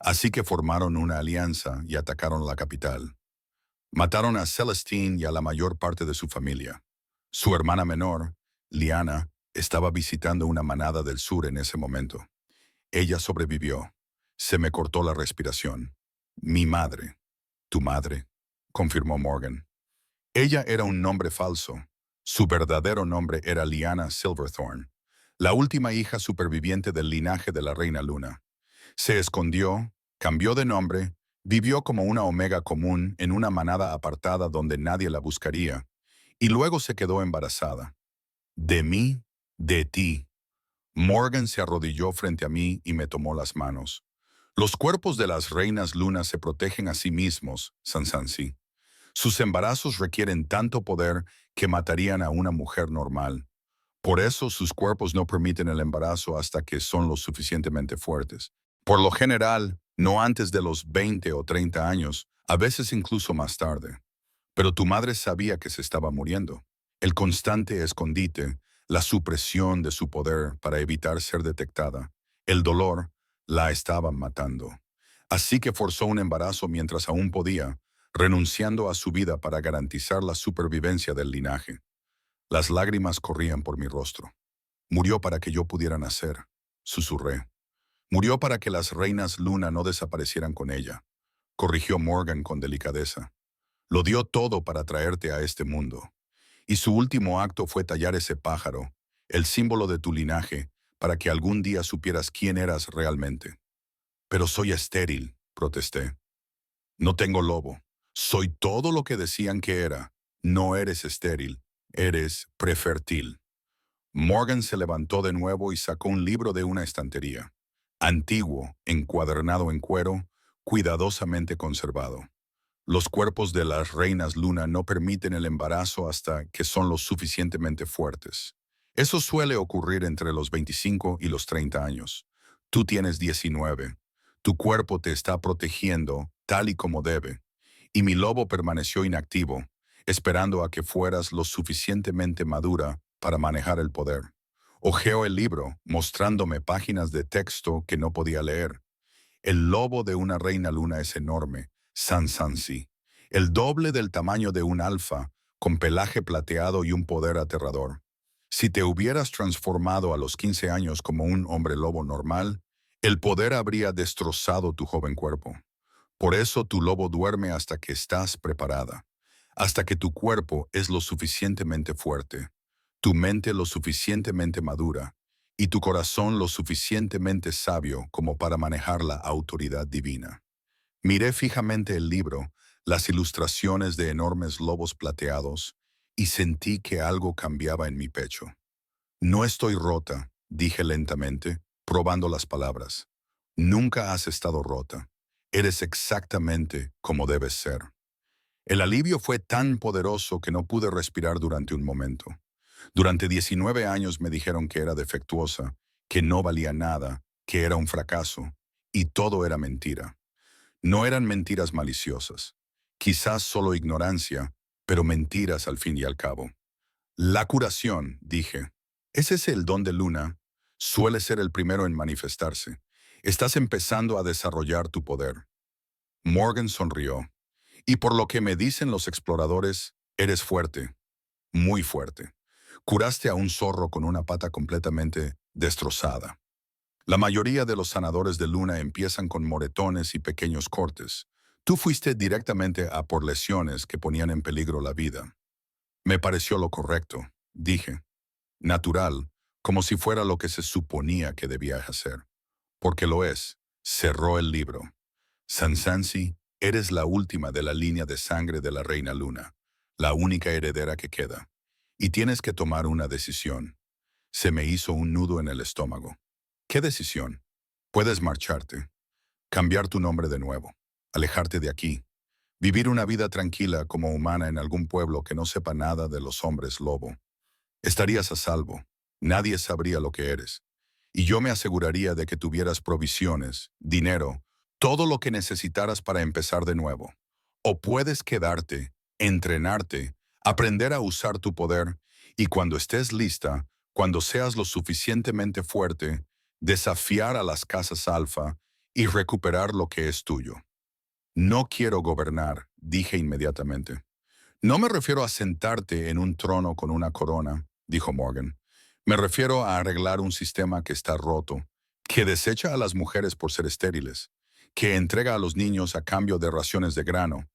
Así que formaron una alianza y atacaron la capital. Mataron a Celestine y a la mayor parte de su familia. Su hermana menor, Lyanna, estaba visitando una manada del sur en ese momento. Ella sobrevivió. Se me cortó la respiración. Mi madre. ¿Tu madre?, confirmó Morgan. Ella era un nombre falso. Su verdadero nombre era Lyanna Silverthorne, la última hija superviviente del linaje de la reina Luna. Se escondió, cambió de nombre, vivió como una omega común en una manada apartada donde nadie la buscaría, y luego se quedó embarazada. De mí, de ti. Morgan se arrodilló frente a mí y me tomó las manos. Los cuerpos de las reinas lunas se protegen a sí mismos, Sansansi. Sus embarazos requieren tanto poder que matarían a una mujer normal. Por eso sus cuerpos no permiten el embarazo hasta que son lo suficientemente fuertes. Por lo general, no antes de los 20 o 30 años, a veces incluso más tarde. Pero tu madre sabía que se estaba muriendo. El constante escondite, la supresión de su poder para evitar ser detectada, el dolor, la estaban matando. Así que forzó un embarazo mientras aún podía, renunciando a su vida para garantizar la supervivencia del linaje. Las lágrimas corrían por mi rostro. Murió para que yo pudiera nacer, susurré. Murió para que las reinas Luna no desaparecieran con ella, corrigió Morgan con delicadeza. Lo dio todo para traerte a este mundo. Y su último acto fue tallar ese pájaro, el símbolo de tu linaje, para que algún día supieras quién eras realmente. Pero soy estéril, protesté. No tengo lobo. Soy todo lo que decían que era. No eres estéril, eres prefértil. Morgan se levantó de nuevo y sacó un libro de una estantería. Antiguo, encuadernado en cuero, cuidadosamente conservado. Los cuerpos de las reinas Luna no permiten el embarazo hasta que son lo suficientemente fuertes. Eso suele ocurrir entre los 25 y los 30 años. Tú tienes 19. Tu cuerpo te está protegiendo tal y como debe. Y mi lobo permaneció inactivo, esperando a que fueras lo suficientemente madura para manejar el poder. Hojeó el libro, mostrándome páginas de texto que no podía leer. El lobo de una reina luna es enorme, Sansansi, el doble del tamaño de un alfa, con pelaje plateado y un poder aterrador. Si te hubieras transformado a los 15 años como un hombre lobo normal, el poder habría destrozado tu joven cuerpo. Por eso tu lobo duerme hasta que estás preparada, hasta que tu cuerpo es lo suficientemente fuerte, tu mente lo suficientemente madura y tu corazón lo suficientemente sabio como para manejar la autoridad divina. Miré fijamente el libro, las ilustraciones de enormes lobos plateados, y sentí que algo cambiaba en mi pecho. No estoy rota, dije lentamente, probando las palabras. Nunca has estado rota. Eres exactamente como debes ser. El alivio fue tan poderoso que no pude respirar durante un momento. Durante 19 años me dijeron que era defectuosa, que no valía nada, que era un fracaso, y todo era mentira. No eran mentiras maliciosas, quizás solo ignorancia, pero mentiras al fin y al cabo. La curación, dije. Ese es el don de Luna. Suele ser el primero en manifestarse. Estás empezando a desarrollar tu poder. Morgan sonrió. Y por lo que me dicen los exploradores, eres fuerte, muy fuerte. Curaste a un zorro con una pata completamente destrozada. La mayoría de los sanadores de Luna empiezan con moretones y pequeños cortes. Tú fuiste directamente a por lesiones que ponían en peligro la vida. Me pareció lo correcto, dije. Natural, como si fuera lo que se suponía que debía hacer. Porque lo es. Cerró el libro. Sansansi, eres la última de la línea de sangre de la reina Luna, la única heredera que queda. Y tienes que tomar una decisión. Se me hizo un nudo en el estómago. ¿Qué decisión? Puedes marcharte, cambiar tu nombre de nuevo, alejarte de aquí, vivir una vida tranquila como humana en algún pueblo que no sepa nada de los hombres lobo. Estarías a salvo. Nadie sabría lo que eres. Y yo me aseguraría de que tuvieras provisiones, dinero, todo lo que necesitaras para empezar de nuevo. O puedes quedarte, entrenarte, aprender a usar tu poder y cuando estés lista, cuando seas lo suficientemente fuerte, desafiar a las casas alfa y recuperar lo que es tuyo. No quiero gobernar, dije inmediatamente. No me refiero a sentarte en un trono con una corona, dijo Morgan. Me refiero a arreglar un sistema que está roto, que desecha a las mujeres por ser estériles, que entrega a los niños a cambio de raciones de grano,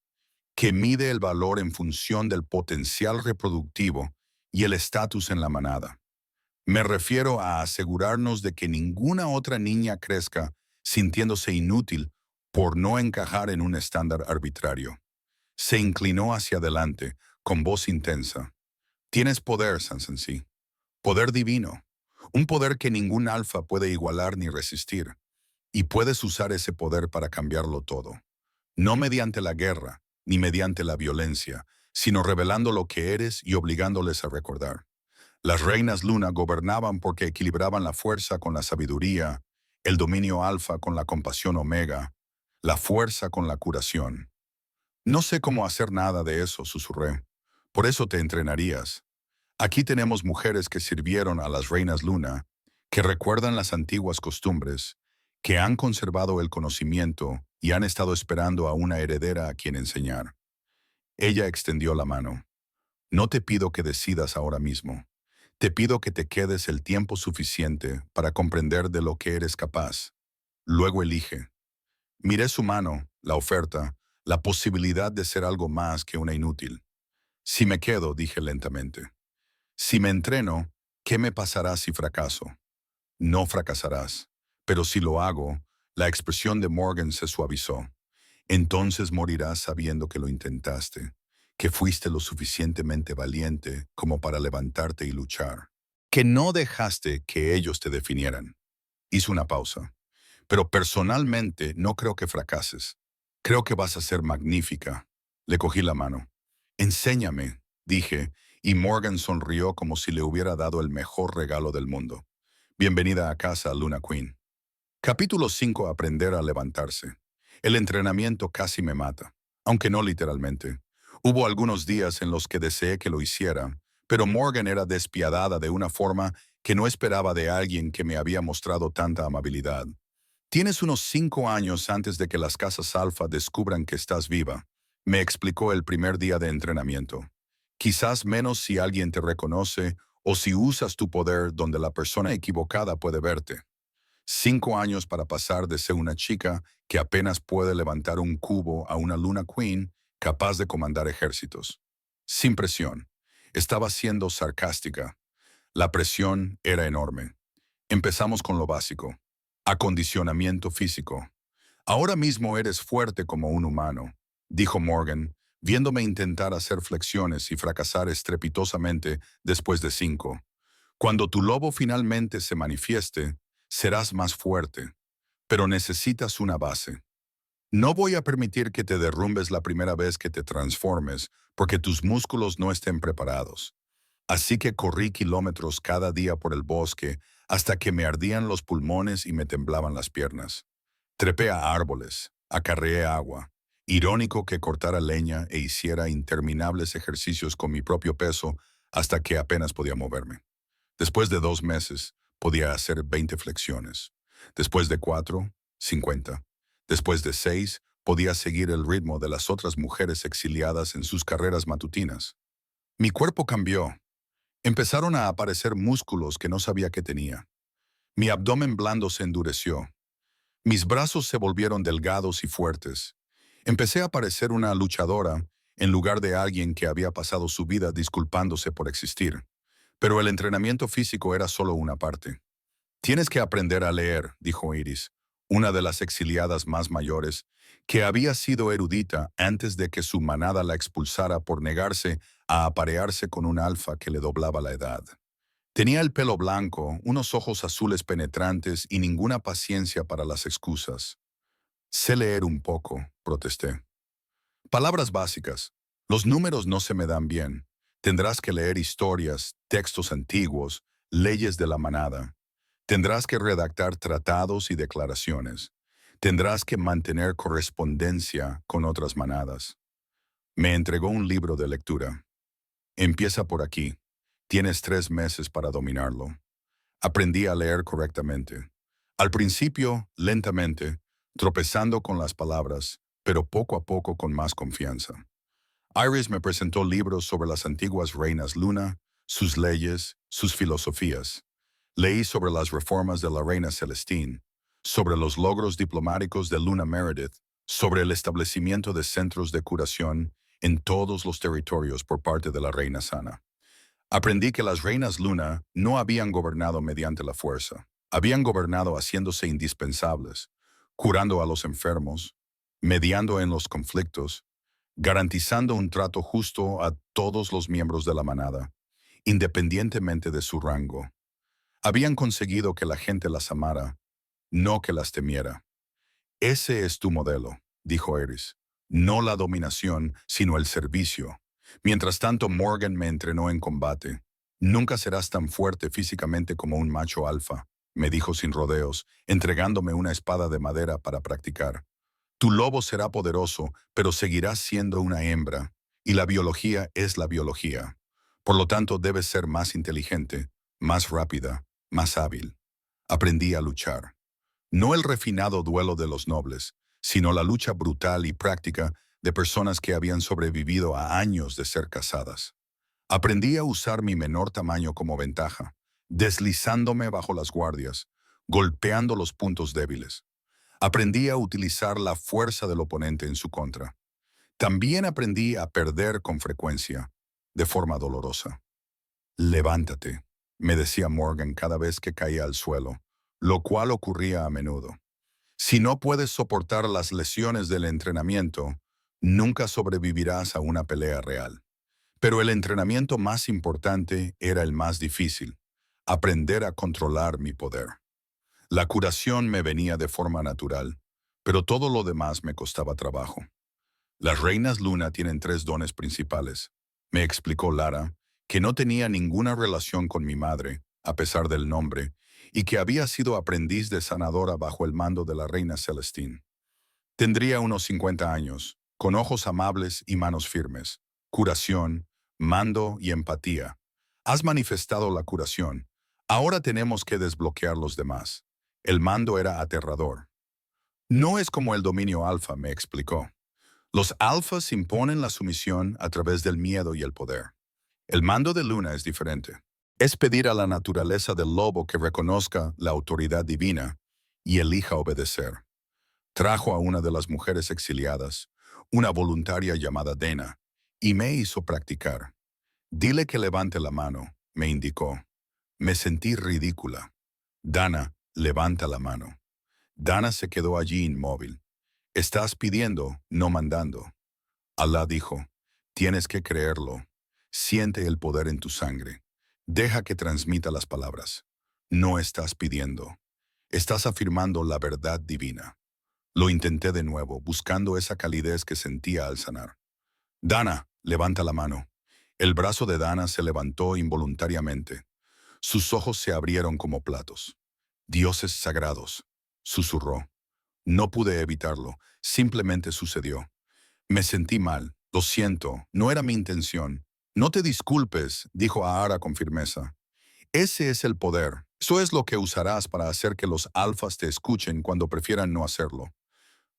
que mide el valor en función del potencial reproductivo y el estatus en la manada. Me refiero a asegurarnos de que ninguna otra niña crezca sintiéndose inútil por no encajar en un estándar arbitrario. Se inclinó hacia adelante, con voz intensa. Tienes poder, Sansansi. Poder divino. Un poder que ningún alfa puede igualar ni resistir. Y puedes usar ese poder para cambiarlo todo. No mediante la guerra, ni mediante la violencia, sino revelando lo que eres y obligándoles a recordar. Las reinas luna gobernaban porque equilibraban la fuerza con la sabiduría, el dominio alfa con la compasión omega, la fuerza con la curación. No sé cómo hacer nada de eso, susurré. Por eso te entrenarías. Aquí tenemos mujeres que sirvieron a las reinas luna, que recuerdan las antiguas costumbres, que han conservado el conocimiento y han estado esperando a una heredera a quien enseñar. Ella extendió la mano. No te pido que decidas ahora mismo. Te pido que te quedes el tiempo suficiente para comprender de lo que eres capaz. Luego elige. Miré su mano, la oferta, la posibilidad de ser algo más que una inútil. Si me quedo, dije lentamente. Si me entreno, ¿qué me pasará si fracaso? No fracasarás. Pero si lo hago, la expresión de Morgan se suavizó. Entonces morirás sabiendo que lo intentaste, que fuiste lo suficientemente valiente como para levantarte y luchar, que no dejaste que ellos te definieran. Hizo una pausa. Pero personalmente no creo que fracases. Creo que vas a ser magnífica. Le cogí la mano. Enséñame, dije, y Morgan sonrió como si le hubiera dado el mejor regalo del mundo. Bienvenida a casa, Luna Queen. Capítulo 5. Aprender a levantarse. El entrenamiento casi me mata, aunque no literalmente. Hubo algunos días en los que deseé que lo hiciera, pero Morgan era despiadada de una forma que no esperaba de alguien que me había mostrado tanta amabilidad. Tienes unos 5 años antes de que las casas alfa descubran que estás viva, me explicó el primer día de entrenamiento. Quizás menos si alguien te reconoce o si usas tu poder donde la persona equivocada puede verte. 5 años para pasar de ser una chica que apenas puede levantar un cubo a una Luna Queen capaz de comandar ejércitos. Sin presión. Estaba siendo sarcástica. La presión era enorme. Empezamos con lo básico. Acondicionamiento físico. Ahora mismo eres fuerte como un humano, dijo Morgan, viéndome intentar hacer flexiones y fracasar estrepitosamente después de 5. Cuando tu lobo finalmente se manifieste, serás más fuerte, pero necesitas una base. No voy a permitir que te derrumbes la primera vez que te transformes, porque tus músculos no estén preparados. Así que corrí kilómetros cada día por el bosque hasta que me ardían los pulmones y me temblaban las piernas. Trepé a árboles, acarreé agua. Irónico que cortara leña e hiciera interminables ejercicios con mi propio peso hasta que apenas podía moverme. Después de 2 meses, podía hacer 20 flexiones. Después de 4, 50. Después de 6, podía seguir el ritmo de las otras mujeres exiliadas en sus carreras matutinas. Mi cuerpo cambió. Empezaron a aparecer músculos que no sabía que tenía. Mi abdomen blando se endureció. Mis brazos se volvieron delgados y fuertes. Empecé a parecer una luchadora en lugar de alguien que había pasado su vida disculpándose por existir. Pero el entrenamiento físico era solo una parte. Tienes que aprender a leer, dijo Iris, una de las exiliadas más mayores, que había sido erudita antes de que su manada la expulsara por negarse a aparearse con un alfa que le doblaba la edad. Tenía el pelo blanco, unos ojos azules penetrantes y ninguna paciencia para las excusas. Sé leer un poco, protesté. Palabras básicas. Los números no se me dan bien. Tendrás que leer historias, textos antiguos, leyes de la manada. Tendrás que redactar tratados y declaraciones. Tendrás que mantener correspondencia con otras manadas. Me entregó un libro de lectura. Empieza por aquí. Tienes 3 meses para dominarlo. Aprendí a leer correctamente. Al principio, lentamente, tropezando con las palabras, pero poco a poco con más confianza. Iris me presentó libros sobre las antiguas reinas Luna, sus leyes, sus filosofías. Leí sobre las reformas de la reina Celestine, sobre los logros diplomáticos de Luna Meredith, sobre el establecimiento de centros de curación en todos los territorios por parte de la reina Sana. Aprendí que las reinas Luna no habían gobernado mediante la fuerza, habían gobernado haciéndose indispensables, curando a los enfermos, mediando en los conflictos, garantizando un trato justo a todos los miembros de la manada, independientemente de su rango. Habían conseguido que la gente las amara, no que las temiera. Ese es tu modelo, dijo Eris. No la dominación, sino el servicio. Mientras tanto, Morgan me entrenó en combate. Nunca serás tan fuerte físicamente como un macho alfa, me dijo sin rodeos, entregándome una espada de madera para practicar. Tu lobo será poderoso, pero seguirás siendo una hembra, y la biología es la biología. Por lo tanto, debes ser más inteligente, más rápida, más hábil. Aprendí a luchar. No el refinado duelo de los nobles, sino la lucha brutal y práctica de personas que habían sobrevivido a años de ser cazadas. Aprendí a usar mi menor tamaño como ventaja, deslizándome bajo las guardias, golpeando los puntos débiles. Aprendí a utilizar la fuerza del oponente en su contra. También aprendí a perder con frecuencia, de forma dolorosa. Levántate, me decía Morgan cada vez que caía al suelo, lo cual ocurría a menudo. Si no puedes soportar las lesiones del entrenamiento, nunca sobrevivirás a una pelea real. Pero el entrenamiento más importante era el más difícil, aprender a controlar mi poder. La curación me venía de forma natural, pero todo lo demás me costaba trabajo. Las reinas Luna tienen 3 dones principales, me explicó Lara, que no tenía ninguna relación con mi madre, a pesar del nombre, y que había sido aprendiz de sanadora bajo el mando de la reina Celestine. Tendría unos 50 años, con ojos amables y manos firmes, curación, mando y empatía. Has manifestado la curación. Ahora tenemos que desbloquear los demás. El mando era aterrador. No es como el dominio alfa, me explicó. Los alfas imponen la sumisión a través del miedo y el poder. El mando de Luna es diferente. Es pedir a la naturaleza del lobo que reconozca la autoridad divina y elija obedecer. Trajo a una de las mujeres exiliadas, una voluntaria llamada Dena, y me hizo practicar. Dile que levante la mano, me indicó. Me sentí ridícula. Dana, levanta la mano. Dana se quedó allí inmóvil. Estás pidiendo, no mandando. Alá dijo, tienes que creerlo. Siente el poder en tu sangre. Deja que transmita las palabras. No estás pidiendo. Estás afirmando la verdad divina. Lo intenté de nuevo, buscando esa calidez que sentía al sanar. Dana, levanta la mano. El brazo de Dana se levantó involuntariamente. Sus ojos se abrieron como platos. Dioses sagrados, susurró. No pude evitarlo, simplemente sucedió. Me sentí mal, lo siento, no era mi intención. No te disculpes, dijo Ahara con firmeza. Ese es el poder. Eso es lo que usarás para hacer que los alfas te escuchen cuando prefieran no hacerlo.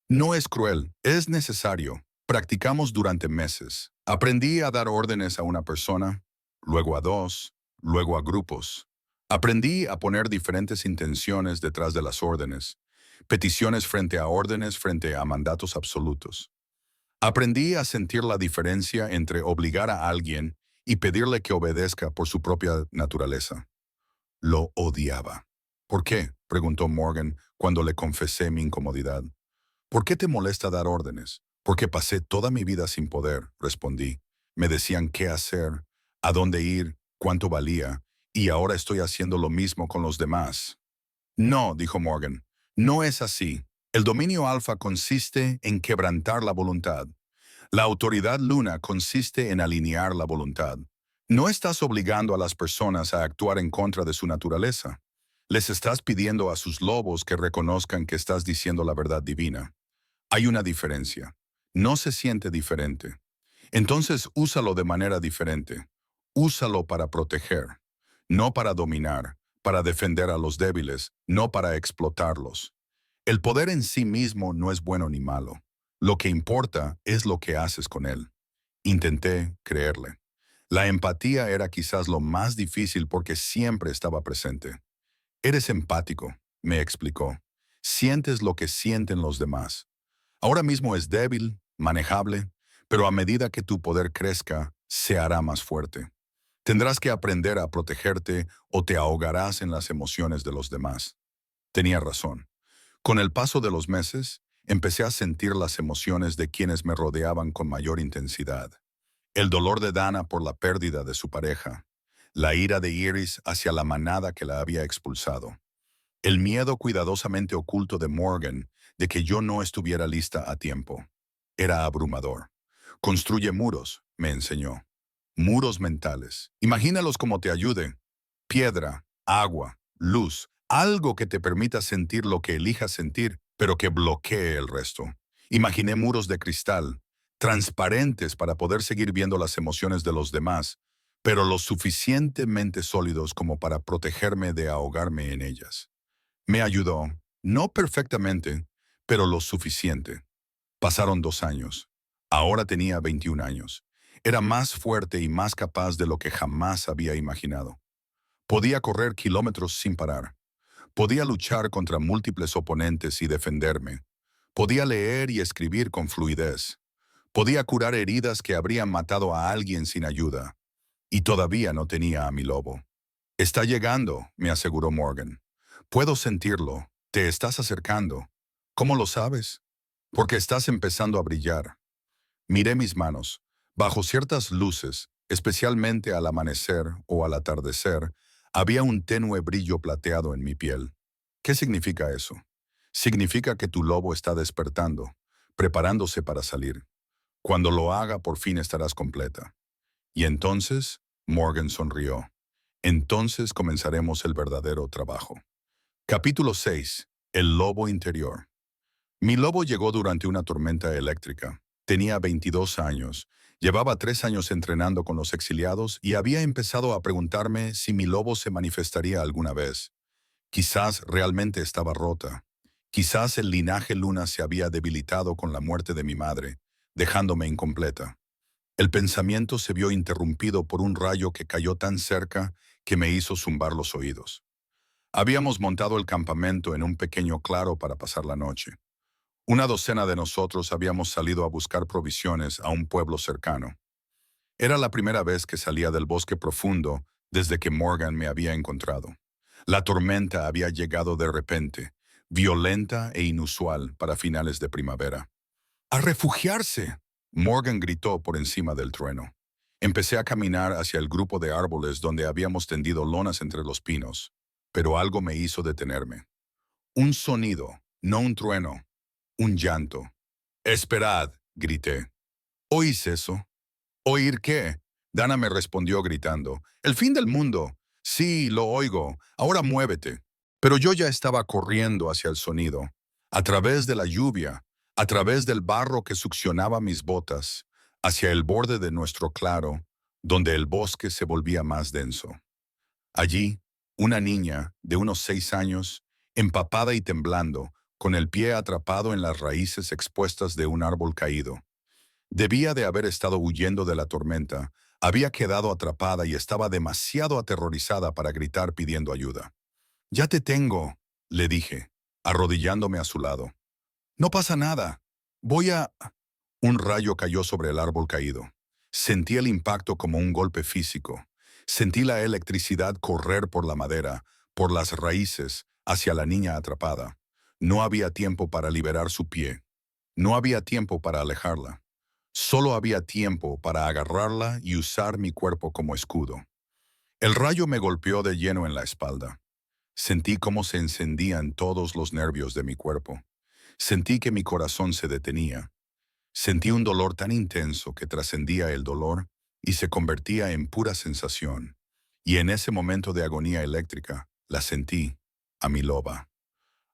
No es cruel, es necesario. Practicamos durante meses. Aprendí a dar órdenes a una persona, luego a dos, luego a grupos. Aprendí a poner diferentes intenciones detrás de las órdenes, peticiones frente a órdenes frente a mandatos absolutos. Aprendí a sentir la diferencia entre obligar a alguien y pedirle que obedezca por su propia naturaleza. Lo odiaba. ¿Por qué?, preguntó Morgan cuando le confesé mi incomodidad. ¿Por qué te molesta dar órdenes? Porque pasé toda mi vida sin poder, respondí. Me decían qué hacer, a dónde ir, cuánto valía, y ahora estoy haciendo lo mismo con los demás. No, dijo Morgan, no es así. El dominio alfa consiste en quebrantar la voluntad. La autoridad luna consiste en alinear la voluntad. No estás obligando a las personas a actuar en contra de su naturaleza. Les estás pidiendo a sus lobos que reconozcan que estás diciendo la verdad divina. Hay una diferencia. No se siente diferente. Entonces úsalo de manera diferente. Úsalo para proteger, no para dominar, para defender a los débiles, no para explotarlos. El poder en sí mismo no es bueno ni malo. Lo que importa es lo que haces con él. Intenté creerle. La empatía era quizás lo más difícil porque siempre estaba presente. Eres empático, me explicó. Sientes lo que sienten los demás. Ahora mismo es débil, manejable, pero a medida que tu poder crezca, se hará más fuerte. Tendrás que aprender a protegerte o te ahogarás en las emociones de los demás. Tenía razón. Con el paso de los meses, empecé a sentir las emociones de quienes me rodeaban con mayor intensidad. El dolor de Dana por la pérdida de su pareja, la ira de Iris hacia la manada que la había expulsado, el miedo cuidadosamente oculto de Morgan de que yo no estuviera lista a tiempo. era abrumador. Construye muros, me enseñó. Muros mentales. Imagínalos como te ayuden. Piedra, agua, luz, algo que te permita sentir lo que elijas sentir, pero que bloquee el resto. Imaginé muros de cristal, transparentes para poder seguir viendo las emociones de los demás, pero lo suficientemente sólidos como para protegerme de ahogarme en ellas. Me ayudó, no perfectamente, pero lo suficiente. Pasaron 2 años. Ahora tenía 21 años. Era más fuerte y más capaz de lo que jamás había imaginado. Podía correr kilómetros sin parar. Podía luchar contra múltiples oponentes y defenderme. Podía leer y escribir con fluidez. Podía curar heridas que habrían matado a alguien sin ayuda. Y todavía no tenía a mi lobo. Está llegando, me aseguró Morgan. Puedo sentirlo. Te estás acercando. ¿Cómo lo sabes? Porque estás empezando a brillar. Miré mis manos. Bajo ciertas luces, especialmente al amanecer o al atardecer, había un tenue brillo plateado en mi piel. ¿Qué significa eso? Significa que tu lobo está despertando, preparándose para salir. Cuando lo haga, por fin estarás completa. Y entonces, Morgan sonrió. Entonces comenzaremos el verdadero trabajo. Capítulo 6. El lobo interior. Mi lobo llegó durante una tormenta eléctrica. Tenía 22 años, llevaba 3 años entrenando con los exiliados y había empezado a preguntarme si mi lobo se manifestaría alguna vez. Quizás realmente estaba rota. Quizás el linaje Luna se había debilitado con la muerte de mi madre, dejándome incompleta. El pensamiento se vio interrumpido por un rayo que cayó tan cerca que me hizo zumbar los oídos. Habíamos montado el campamento en un pequeño claro para pasar la noche. Una docena de nosotros habíamos salido a buscar provisiones a un pueblo cercano. Era la primera vez que salía del bosque profundo desde que Morgan me había encontrado. La tormenta había llegado de repente, violenta e inusual para finales de primavera. ¡A refugiarse!, Morgan gritó por encima del trueno. Empecé a caminar hacia el grupo de árboles donde habíamos tendido lonas entre los pinos, pero algo me hizo detenerme. Un sonido, no un trueno. Un llanto. «Esperad», grité. «¿Oís eso?» «¿Oír qué?», Dana me respondió gritando. «El fin del mundo». «Sí, lo oigo. Ahora muévete». Pero yo ya estaba corriendo hacia el sonido, a través de la lluvia, a través del barro que succionaba mis botas, hacia el borde de nuestro claro, donde el bosque se volvía más denso. Allí, una niña de unos 6 años, empapada y temblando, con el pie atrapado en las raíces expuestas de un árbol caído. Debía de haber estado huyendo de la tormenta, había quedado atrapada y estaba demasiado aterrorizada para gritar pidiendo ayuda. «Ya te tengo», le dije, arrodillándome a su lado. «No pasa nada. Voy a...». Un rayo cayó sobre el árbol caído. Sentí el impacto como un golpe físico. Sentí la electricidad correr por la madera, por las raíces, hacia la niña atrapada. No había tiempo para liberar su pie. No había tiempo para alejarla. Solo había tiempo para agarrarla y usar mi cuerpo como escudo. El rayo me golpeó de lleno en la espalda. Sentí cómo se encendían todos los nervios de mi cuerpo. Sentí que mi corazón se detenía. Sentí un dolor tan intenso que trascendía el dolor y se convertía en pura sensación. Y en ese momento de agonía eléctrica, la sentí, a mi loba.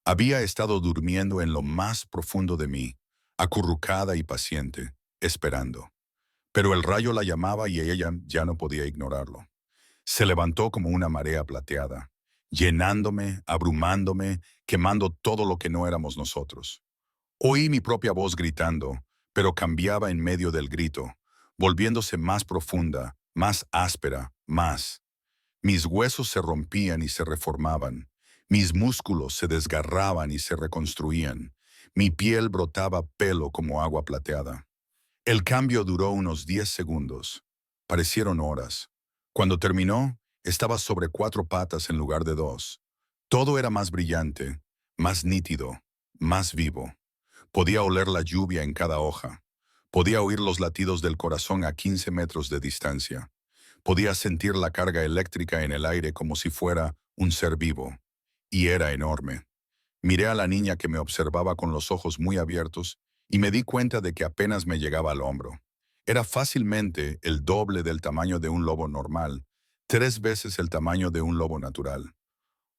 Había estado durmiendo en lo más profundo de mí, acurrucada y paciente, esperando. Pero el rayo la llamaba y ella ya no podía ignorarlo. Se levantó como una marea plateada, llenándome, abrumándome, quemando todo lo que no éramos nosotros. Oí mi propia voz gritando, pero cambiaba en medio del grito, volviéndose más profunda, más áspera, más. Mis huesos se rompían y se reformaban. Mis músculos se desgarraban y se reconstruían. Mi piel brotaba pelo como agua plateada. El cambio duró unos 10 segundos. Parecieron horas. Cuando terminó, estaba sobre 4 patas en lugar de 2. Todo era más brillante, más nítido, más vivo. Podía oler la lluvia en cada hoja. Podía oír los latidos del corazón a 15 metros de distancia. Podía sentir la carga eléctrica en el aire como si fuera un ser vivo. Y era enorme. Miré a la niña que me observaba con los ojos muy abiertos y me di cuenta de que apenas me llegaba al hombro. Era fácilmente el doble del tamaño de un lobo normal, 3 veces el tamaño de un lobo natural.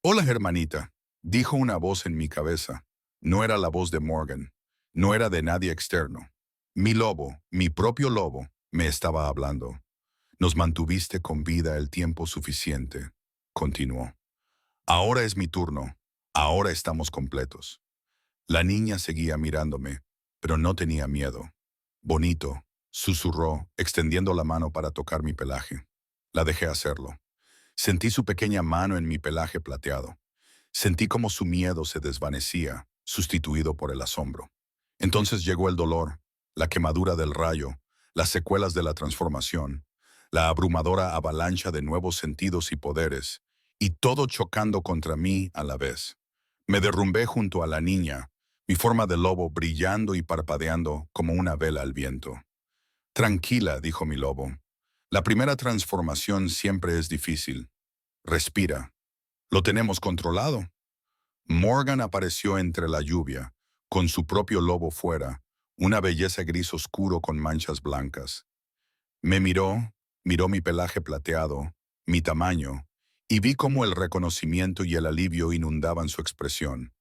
«Hola, hermanita», dijo una voz en mi cabeza. No era la voz de Morgan, no era de nadie externo. Mi lobo, mi propio lobo, me estaba hablando. «Nos mantuviste con vida el tiempo suficiente», continuó. «Ahora es mi turno, ahora estamos completos». La niña seguía mirándome, pero no tenía miedo. «Bonito», susurró, extendiendo la mano para tocar mi pelaje. La dejé hacerlo. Sentí su pequeña mano en mi pelaje plateado. Sentí como su miedo se desvanecía, sustituido por el asombro. Entonces llegó el dolor, la quemadura del rayo, las secuelas de la transformación, la abrumadora avalancha de nuevos sentidos y poderes, y todo chocando contra mí a la vez. Me derrumbé junto a la niña, mi forma de lobo brillando y parpadeando como una vela al viento. «Tranquila», dijo mi lobo. «La primera transformación siempre es difícil. Respira. Lo tenemos controlado». Morgan apareció entre la lluvia, con su propio lobo fuera, una belleza gris oscuro con manchas blancas. Me miró mi pelaje plateado, mi tamaño, y vi cómo el reconocimiento y el alivio inundaban su expresión.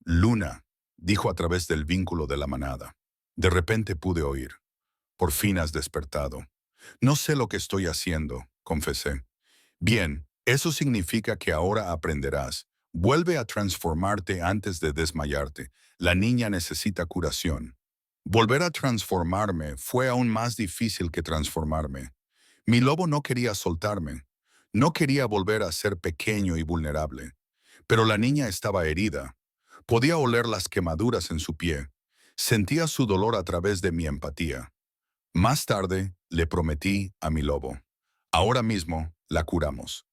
«Luna», dijo a través del vínculo de la manada. De repente pude oír. «Por fin has despertado». «No sé lo que estoy haciendo», confesé. «Bien, eso significa que ahora aprenderás. Vuelve a transformarte antes de desmayarte. La niña necesita curación». Volver a transformarme fue aún más difícil que transformarme. Mi lobo no quería soltarme. No quería volver a ser pequeño y vulnerable. Pero la niña estaba herida. Podía oler las quemaduras en su pie. Sentía su dolor a través de mi empatía. Más tarde, le prometí a mi lobo. «Ahora mismo la curamos».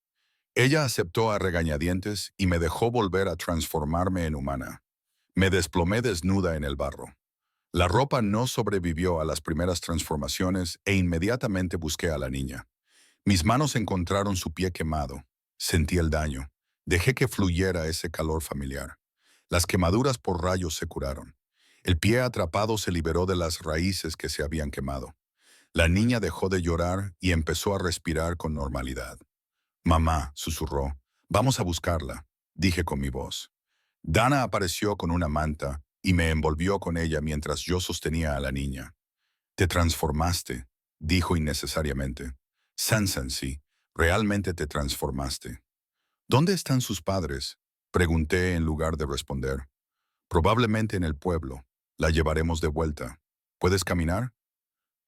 Ella aceptó a regañadientes y me dejó volver a transformarme en humana. Me desplomé desnuda en el barro. La ropa no sobrevivió a las primeras transformaciones e inmediatamente busqué a la niña. Mis manos encontraron su pie quemado. Sentí el daño. Dejé que fluyera ese calor familiar. Las quemaduras por rayos se curaron. El pie atrapado se liberó de las raíces que se habían quemado. La niña dejó de llorar y empezó a respirar con normalidad. «Mamá», susurró, «vamos a buscarla», dije con mi voz. Dana apareció con una manta y me envolvió con ella mientras yo sostenía a la niña. «Te transformaste», dijo innecesariamente. «Sansan, sí, realmente te transformaste». «¿Dónde están sus padres?», pregunté en lugar de responder. «Probablemente en el pueblo. La llevaremos de vuelta. ¿Puedes caminar?».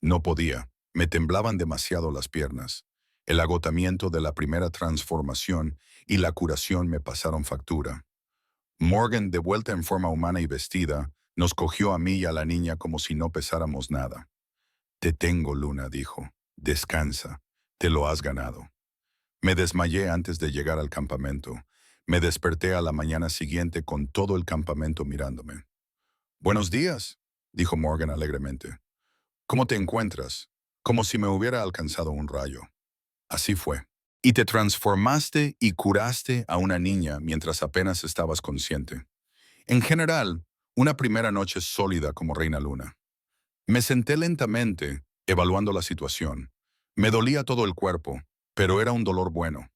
No podía. Me temblaban demasiado las piernas. El agotamiento de la primera transformación y la curación me pasaron factura. Morgan, de vuelta en forma humana y vestida, nos cogió a mí y a la niña como si no pesáramos nada. «Te tengo, Luna», dijo. «Descansa. Te lo has ganado». Me desmayé antes de llegar al campamento. Me desperté a la mañana siguiente con todo el campamento mirándome. «Buenos días», dijo Morgan alegremente. «¿Cómo te encuentras?», como si me hubiera alcanzado un rayo. Así fue. «Y te transformaste y curaste a una niña mientras apenas estabas consciente. En general, una primera noche sólida como Reina Luna». Me senté lentamente, evaluando la situación. Me dolía todo el cuerpo, pero era un dolor bueno.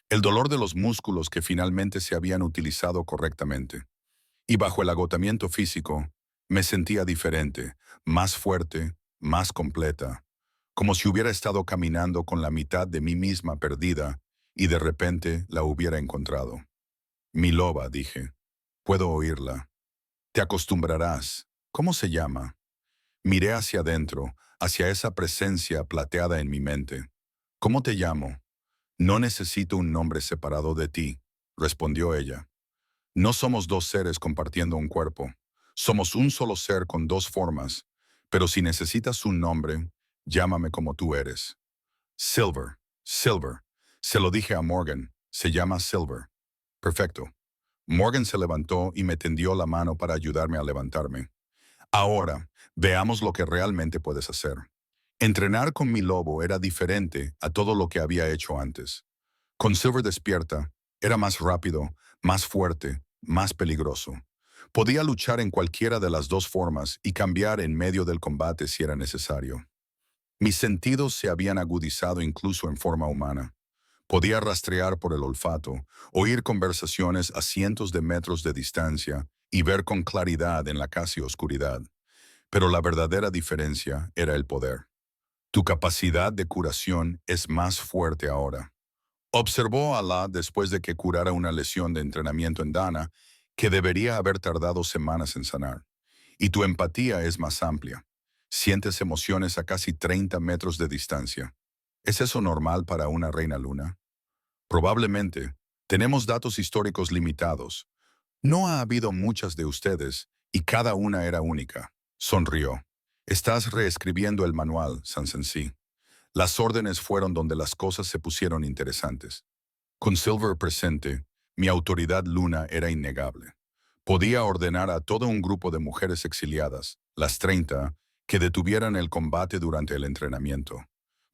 El dolor de los músculos que finalmente se habían utilizado correctamente. Y bajo el agotamiento físico, me sentía diferente, más fuerte, más completa, como si hubiera estado caminando con la mitad de mí misma perdida y de repente la hubiera encontrado. «Mi loba», dije. «Puedo oírla». «Te acostumbrarás». «¿Cómo se llama?». Miré hacia adentro, hacia esa presencia plateada en mi mente. «¿Cómo te llamo?». «No necesito un nombre separado de ti», respondió ella. «No somos dos seres compartiendo un cuerpo. Somos un solo ser con dos formas. Pero si necesitas un nombre, llámame como tú eres». «Silver, Silver». Se lo dije a Morgan. «Se llama Silver». «Perfecto». Morgan se levantó y me tendió la mano para ayudarme a levantarme. «Ahora, veamos lo que realmente puedes hacer». Entrenar con mi lobo era diferente a todo lo que había hecho antes. Con Silver despierta, era más rápido, más fuerte, más peligroso. Podía luchar en cualquiera de las dos formas y cambiar en medio del combate si era necesario. Mis sentidos se habían agudizado incluso en forma humana. Podía rastrear por el olfato, oír conversaciones a cientos de metros de distancia y ver con claridad en la casi oscuridad. Pero la verdadera diferencia era el poder. Tu capacidad de curación es más fuerte ahora. Observó a Allah después de que curara una lesión de entrenamiento en Dana que debería haber tardado semanas en sanar. Y tu empatía es más amplia. Sientes emociones a casi 30 metros de distancia. ¿Es eso normal para una reina luna? Probablemente. Tenemos datos históricos limitados. No ha habido muchas de ustedes y cada una era única. Sonrió. Estás reescribiendo el manual, Sansensi. Las órdenes fueron donde las cosas se pusieron interesantes. Con Silver presente, mi autoridad luna era innegable. Podía ordenar a todo un grupo de mujeres exiliadas, las 30, que detuvieran el combate durante el entrenamiento.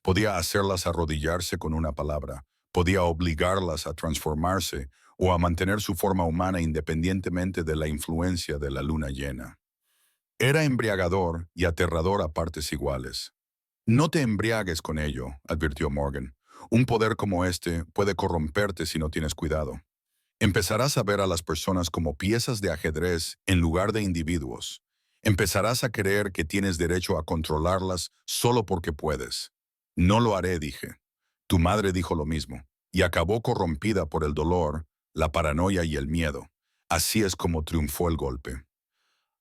Podía hacerlas arrodillarse con una palabra, podía obligarlas a transformarse o a mantener su forma humana independientemente de la influencia de la luna llena. Era embriagador y aterrador a partes iguales. No te embriagues con ello, advirtió Morgan. Un poder como este puede corromperte si no tienes cuidado. Empezarás a ver a las personas como piezas de ajedrez en lugar de individuos. Empezarás a creer que tienes derecho a controlarlas solo porque puedes. No lo haré, dije. Tu madre dijo lo mismo, y acabó corrompida por el dolor, la paranoia y el miedo. Así es como triunfó el golpe.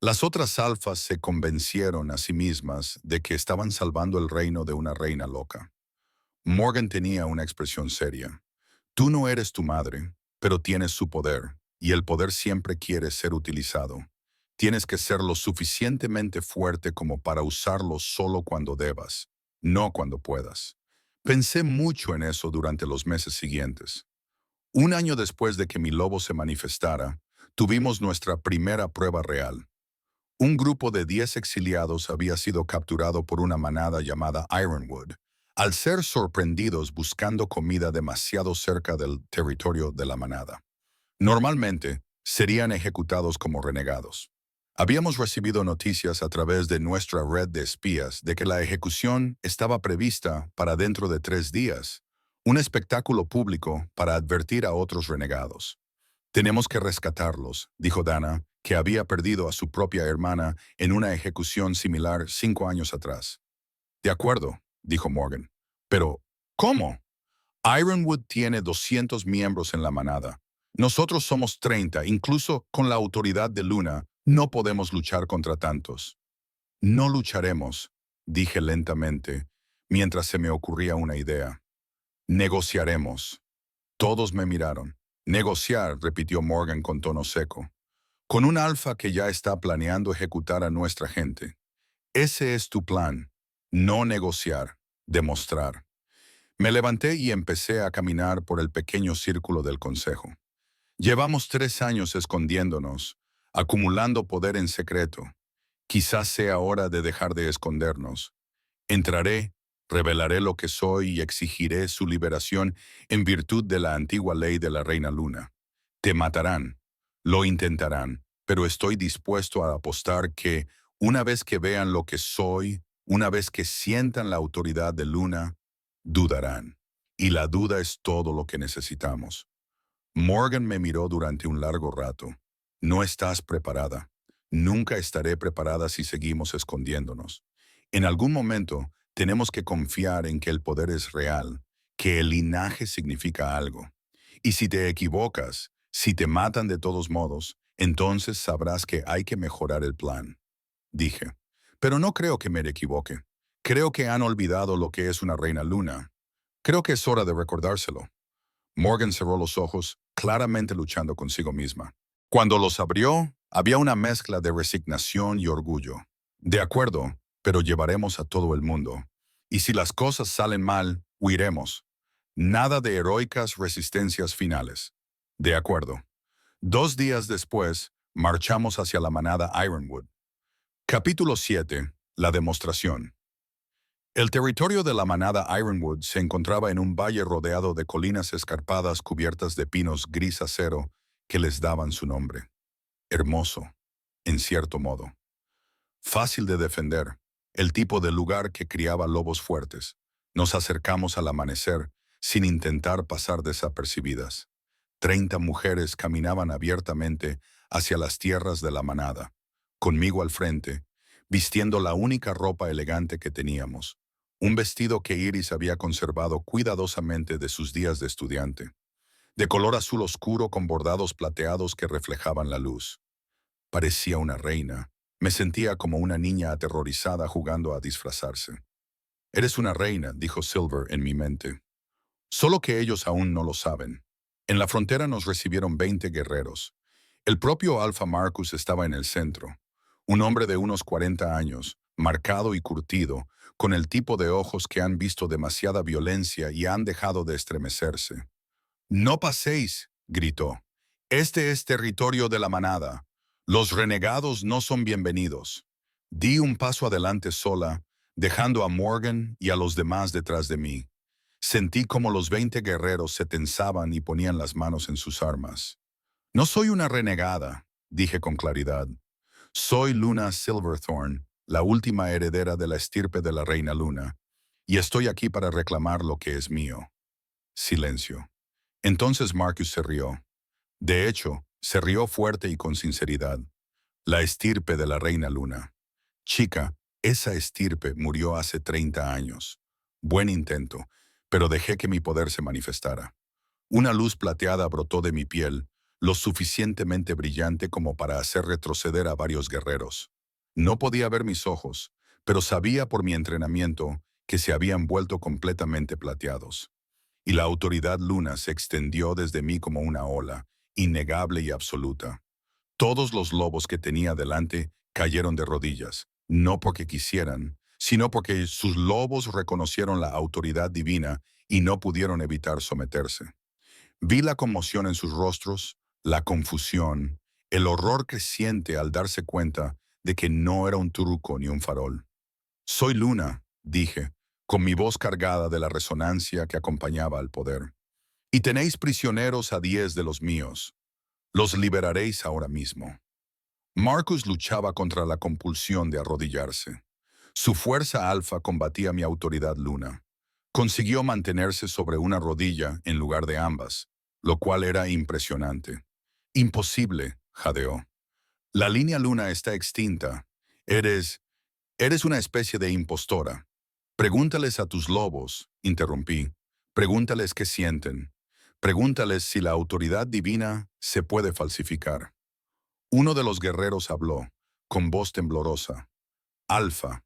Las otras alfas se convencieron a sí mismas de que estaban salvando el reino de una reina loca. Morgan tenía una expresión seria. Tú no eres tu madre, pero tienes su poder, y el poder siempre quiere ser utilizado. Tienes que ser lo suficientemente fuerte como para usarlo solo cuando debas, no cuando puedas. Pensé mucho en eso durante los meses siguientes. Un año después de que mi lobo se manifestara, tuvimos nuestra primera prueba real. Un grupo de 10 exiliados había sido capturado por una manada llamada Ironwood, al ser sorprendidos buscando comida demasiado cerca del territorio de la manada. Normalmente, serían ejecutados como renegados. Habíamos recibido noticias a través de nuestra red de espías de que la ejecución estaba prevista para dentro de 3 días, un espectáculo público para advertir a otros renegados. Tenemos que rescatarlos, dijo Dana, que había perdido a su propia hermana en una ejecución similar 5 años atrás. De acuerdo, dijo Morgan. Pero, ¿cómo? Ironwood tiene 200 miembros en la manada. Nosotros somos 30, incluso con la autoridad de Luna, no podemos luchar contra tantos. No lucharemos, dije lentamente, mientras se me ocurría una idea. Negociaremos. Todos me miraron. Negociar, repitió Morgan con tono seco. Con un alfa que ya está planeando ejecutar a nuestra gente. Ese es tu plan. No negociar, demostrar. Me levanté y empecé a caminar por el pequeño círculo del consejo. Llevamos 3 años escondiéndonos, acumulando poder en secreto. Quizás sea hora de dejar de escondernos. Entraré, revelaré lo que soy y exigiré su liberación en virtud de la antigua ley de la Reina Luna. Te matarán, lo intentarán, pero estoy dispuesto a apostar que, una vez que vean lo que soy, una vez que sientan la autoridad de Luna, dudarán. Y la duda es todo lo que necesitamos. Morgan me miró durante un largo rato. No estás preparada. Nunca estaré preparada si seguimos escondiéndonos. En algún momento, tenemos que confiar en que el poder es real, que el linaje significa algo. Y si te equivocas, si te matan de todos modos, entonces sabrás que hay que mejorar el plan. Dije, pero no creo que me equivoque. Creo que han olvidado lo que es una reina luna. Creo que es hora de recordárselo. Morgan cerró los ojos, claramente luchando consigo misma. Cuando los abrió, había una mezcla de resignación y orgullo. De acuerdo, pero llevaremos a todo el mundo. Y si las cosas salen mal, huiremos. Nada de heroicas resistencias finales. De acuerdo. 2 días después, marchamos hacia la manada Ironwood. Capítulo 7. La demostración. El territorio de la manada Ironwood se encontraba en un valle rodeado de colinas escarpadas cubiertas de pinos gris acero que les daban su nombre. hermoso, en cierto modo. Fácil de defender, el tipo de lugar que criaba lobos fuertes. Nos acercamos al amanecer sin intentar pasar desapercibidas. 30 mujeres caminaban abiertamente hacia las tierras de la manada, conmigo al frente, vistiendo la única ropa elegante que teníamos, un vestido que Iris había conservado cuidadosamente de sus días de estudiante, de color azul oscuro con bordados plateados que reflejaban la luz. Parecía una reina. Me sentía como una niña aterrorizada jugando a disfrazarse. Eres una reina, dijo Silver en mi mente. Solo que ellos aún no lo saben. En la frontera nos recibieron 20 guerreros. El propio Alpha Marcus estaba en el centro. Un hombre de unos 40 años, marcado y curtido, con el tipo de ojos que han visto demasiada violencia y han dejado de estremecerse. No paséis, gritó. Este es territorio de la manada. Los renegados no son bienvenidos. Di un paso adelante sola, dejando a Morgan y a los demás detrás de mí. Sentí como los 20 guerreros se tensaban y ponían las manos en sus armas. No soy una renegada, dije con claridad. Soy Luna Silverthorn, la última heredera de la estirpe de la Reina Luna, y estoy aquí para reclamar lo que es mío. Silencio. Entonces Marcus se rió. De hecho, se rió fuerte y con sinceridad. La estirpe de la Reina Luna. Chica, esa estirpe murió hace 30 años. Buen intento, pero dejé que mi poder se manifestara. Una luz plateada brotó de mi piel, lo suficientemente brillante como para hacer retroceder a varios guerreros. No podía ver mis ojos, pero sabía por mi entrenamiento que se habían vuelto completamente plateados. Y la autoridad luna se extendió desde mí como una ola, innegable y absoluta. Todos los lobos que tenía delante cayeron de rodillas, no porque quisieran, sino porque sus lobos reconocieron la autoridad divina y no pudieron evitar someterse. Vi la conmoción en sus rostros, la confusión, el horror creciente al darse cuenta de que no era un truco ni un farol. Soy Luna, dije, con mi voz cargada de la resonancia que acompañaba al poder. Y tenéis prisioneros a 10 de los míos. Los liberaréis ahora mismo. Marcus luchaba contra la compulsión de arrodillarse. Su fuerza alfa combatía mi autoridad luna. Consiguió mantenerse sobre una rodilla en lugar de ambas, lo cual era impresionante. Imposible, jadeó. La línea luna está extinta. Eres una especie de impostora. Pregúntales a tus lobos, interrumpí. Pregúntales qué sienten. Pregúntales si la autoridad divina se puede falsificar. Uno de los guerreros habló, con voz temblorosa. Alfa,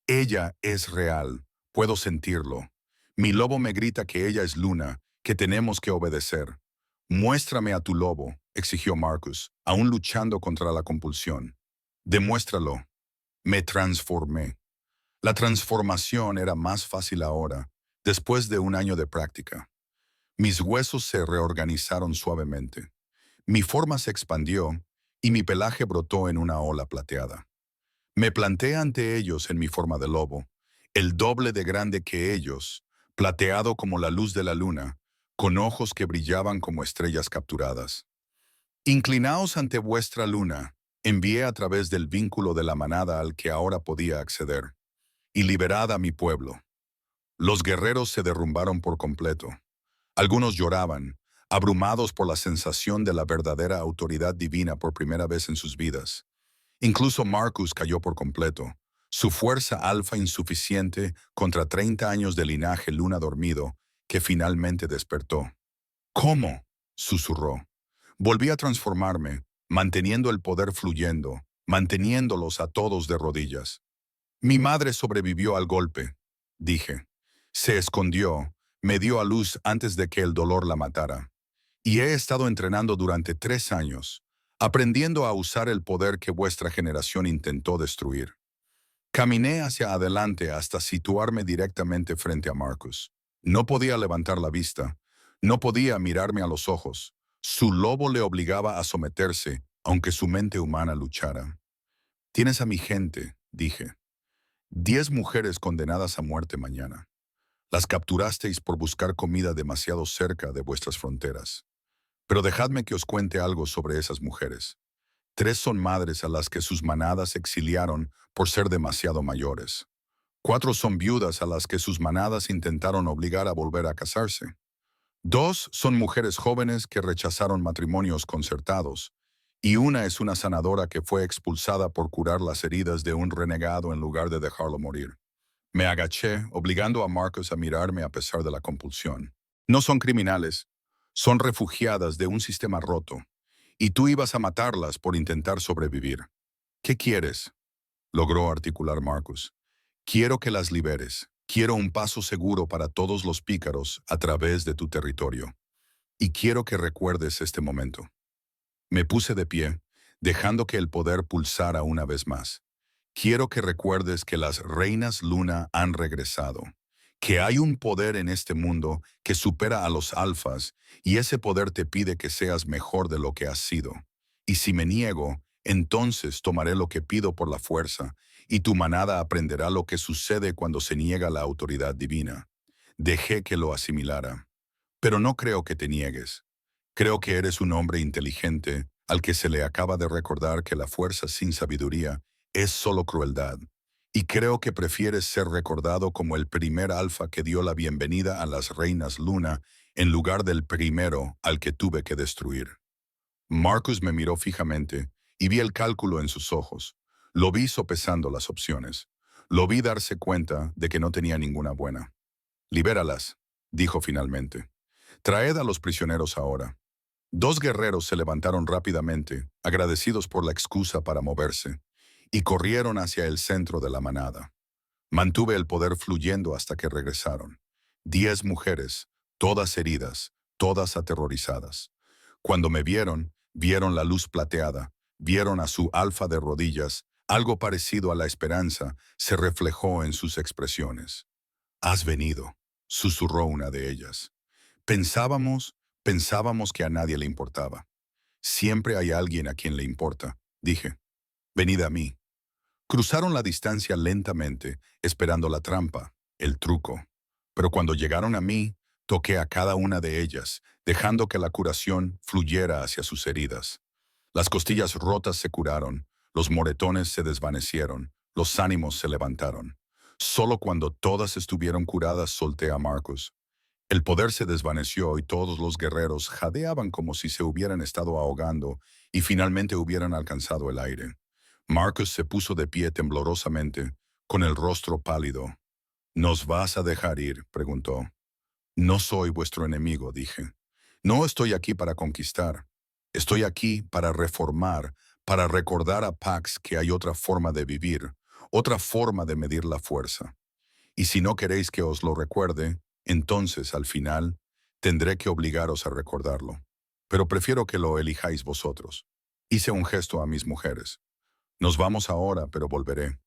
ella es real. Puedo sentirlo. Mi lobo me grita que ella es Luna, que tenemos que obedecer. Muéstrame a tu lobo, exigió Marcus, aún luchando contra la compulsión. Demuéstralo. Me transformé. La transformación era más fácil ahora, después de un año de práctica. Mis huesos se reorganizaron suavemente. Mi forma se expandió y mi pelaje brotó en una ola plateada. Me planté ante ellos en mi forma de lobo, el doble de grande que ellos, plateado como la luz de la luna, con ojos que brillaban como estrellas capturadas. Inclinaos ante vuestra luna, envié a través del vínculo de la manada al que ahora podía acceder, y liberad a mi pueblo. Los guerreros se derrumbaron por completo. Algunos lloraban, abrumados por la sensación de la verdadera autoridad divina por primera vez en sus vidas. Incluso Marcus cayó por completo, su fuerza alfa insuficiente contra 30 años de linaje luna dormido, que finalmente despertó. ¿Cómo?, susurró. Volví a transformarme, manteniendo el poder fluyendo, manteniéndolos a todos de rodillas. Mi madre sobrevivió al golpe, dije. Se escondió, me dio a luz antes de que el dolor la matara. Y he estado entrenando durante 3 años, aprendiendo a usar el poder que vuestra generación intentó destruir. Caminé hacia adelante hasta situarme directamente frente a Marcus. No podía levantar la vista, no podía mirarme a los ojos. Su lobo le obligaba a someterse, aunque su mente humana luchara. Tienes a mi gente, dije. 10 mujeres condenadas a muerte mañana. Las capturasteis por buscar comida demasiado cerca de vuestras fronteras. Pero dejadme que os cuente algo sobre esas mujeres. 3 son madres a las que sus manadas exiliaron por ser demasiado mayores. 4 son viudas a las que sus manadas intentaron obligar a volver a casarse. 2 son mujeres jóvenes que rechazaron matrimonios concertados. Y una es una sanadora que fue expulsada por curar las heridas de un renegado en lugar de dejarlo morir. Me agaché, obligando a Marcus a mirarme a pesar de la compulsión. No son criminales, son refugiadas de un sistema roto. Y tú ibas a matarlas por intentar sobrevivir. ¿Qué quieres? Logró articular Marcus. Quiero que las liberes. Quiero un paso seguro para todos los pícaros a través de tu territorio. Y quiero que recuerdes este momento. Me puse de pie, dejando que el poder pulsara una vez más. Quiero que recuerdes que las reinas Luna han regresado, que hay un poder en este mundo que supera a los alfas y ese poder te pide que seas mejor de lo que has sido. Y si me niego, entonces tomaré lo que pido por la fuerza y tu manada aprenderá lo que sucede cuando se niega la autoridad divina. Dejé que lo asimilara. Pero no creo que te niegues. Creo que eres un hombre inteligente al que se le acaba de recordar que la fuerza sin sabiduría es solo crueldad. Y creo que prefieres ser recordado como el primer alfa que dio la bienvenida a las reinas Luna en lugar del primero al que tuve que destruir. Marcus me miró fijamente y vi el cálculo en sus ojos. Lo vi sopesando las opciones. Lo vi darse cuenta de que no tenía ninguna buena. Libéralas, dijo finalmente. Traed a los prisioneros ahora. 2 guerreros se levantaron rápidamente, agradecidos por la excusa para moverse, y corrieron hacia el centro de la manada. Mantuve el poder fluyendo hasta que regresaron. 10 mujeres, todas heridas, todas aterrorizadas. Cuando me vieron, vieron la luz plateada, vieron a su alfa de rodillas, algo parecido a la esperanza se reflejó en sus expresiones. «Has venido», susurró una de ellas. Pensábamos que a nadie le importaba. Siempre hay alguien a quien le importa, dije. Venid a mí. Cruzaron la distancia lentamente, esperando la trampa, el truco. Pero cuando llegaron a mí, toqué a cada una de ellas, dejando que la curación fluyera hacia sus heridas. Las costillas rotas se curaron, los moretones se desvanecieron, los ánimos se levantaron. Solo cuando todas estuvieron curadas solté a Marcus. El poder se desvaneció y todos los guerreros jadeaban como si se hubieran estado ahogando y finalmente hubieran alcanzado el aire. Marcus se puso de pie temblorosamente, con el rostro pálido. «¿Nos vas a dejar ir?», preguntó. «No soy vuestro enemigo», dije. «No estoy aquí para conquistar. Estoy aquí para reformar, para recordar a Pax que hay otra forma de vivir, otra forma de medir la fuerza. Y si no queréis que os lo recuerde, entonces, al final, tendré que obligaros a recordarlo. Pero prefiero que lo elijáis vosotros». Hice un gesto a mis mujeres. «Nos vamos ahora, pero volveré.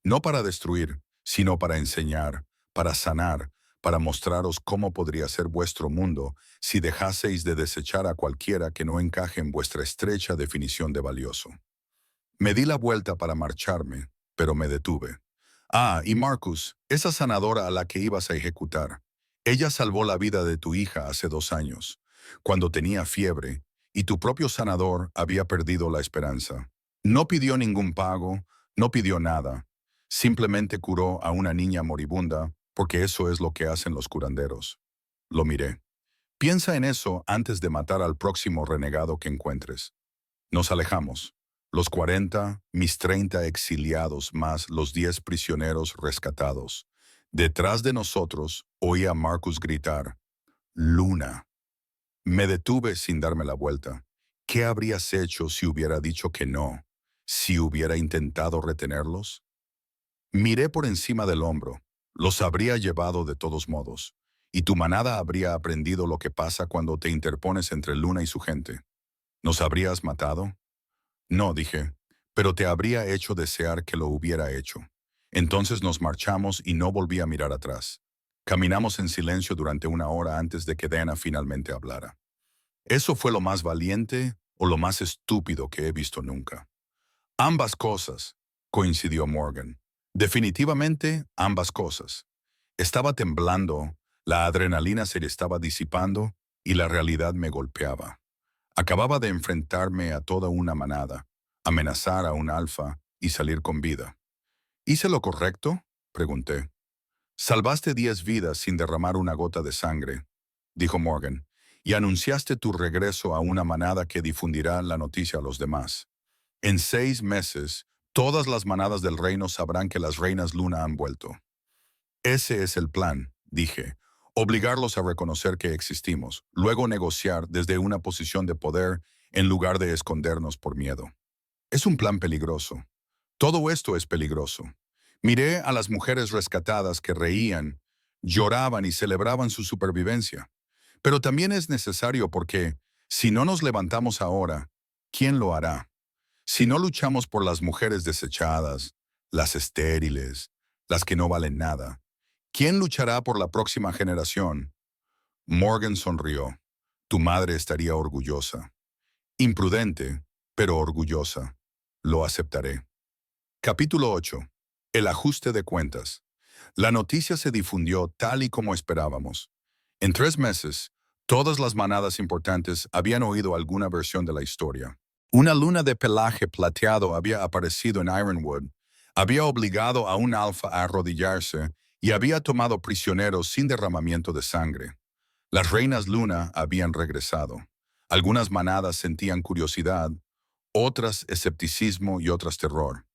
No para destruir, sino para enseñar, para sanar, para mostraros cómo podría ser vuestro mundo si dejaseis de desechar a cualquiera que no encaje en vuestra estrecha definición de valioso». Me di la vuelta para marcharme, pero me detuve. «Ah, y Marcus, esa sanadora a la que ibas a ejecutar. Ella salvó la vida de tu hija hace 2 años, cuando tenía fiebre, y tu propio sanador había perdido la esperanza. No pidió ningún pago, no pidió nada. Simplemente curó a una niña moribunda, porque eso es lo que hacen los curanderos». Lo miré. «Piensa en eso antes de matar al próximo renegado que encuentres». Nos alejamos. Los 40, mis 30 exiliados más los 10 prisioneros rescatados. Detrás de nosotros oí a Marcus gritar, «Luna». Me detuve sin darme la vuelta. ¿Qué habrías hecho si hubiera dicho que no? ¿Si hubiera intentado retenerlos? Miré por encima del hombro. Los habría llevado de todos modos. Y tu manada habría aprendido lo que pasa cuando te interpones entre Luna y su gente. ¿Nos habrías matado? No, dije, pero te habría hecho desear que lo hubiera hecho. Entonces nos marchamos y no volví a mirar atrás. Caminamos en silencio durante 1 hora antes de que Dana finalmente hablara. «Eso fue lo más valiente o lo más estúpido que he visto nunca». «Ambas cosas», coincidió Morgan. «Definitivamente ambas cosas». Estaba temblando, la adrenalina se le estaba disipando y la realidad me golpeaba. Acababa de enfrentarme a toda una manada, amenazar a un alfa y salir con vida. ¿Hice lo correcto?, pregunté. Salvaste 10 vidas sin derramar una gota de sangre, dijo Morgan, y anunciaste tu regreso a una manada que difundirá la noticia a los demás. En 6 meses, todas las manadas del reino sabrán que las reinas Luna han vuelto. Ese es el plan, dije. Obligarlos a reconocer que existimos, luego negociar desde una posición de poder en lugar de escondernos por miedo. Es un plan peligroso. Todo esto es peligroso. Miré a las mujeres rescatadas que reían, lloraban y celebraban su supervivencia. Pero también es necesario porque, si no nos levantamos ahora, ¿quién lo hará? Si no luchamos por las mujeres desechadas, las estériles, las que no valen nada, ¿quién luchará por la próxima generación? Morgan sonrió. Tu madre estaría orgullosa. Imprudente, pero orgullosa. Lo aceptaré. Capítulo 8. El ajuste de cuentas. La noticia se difundió tal y como esperábamos. En 3 meses, todas las manadas importantes habían oído alguna versión de la historia. Una luna de pelaje plateado había aparecido en Ironwood, había obligado a un alfa a arrodillarse y había tomado prisioneros sin derramamiento de sangre. Las reinas Luna habían regresado. Algunas manadas sentían curiosidad, otras escepticismo y otras terror.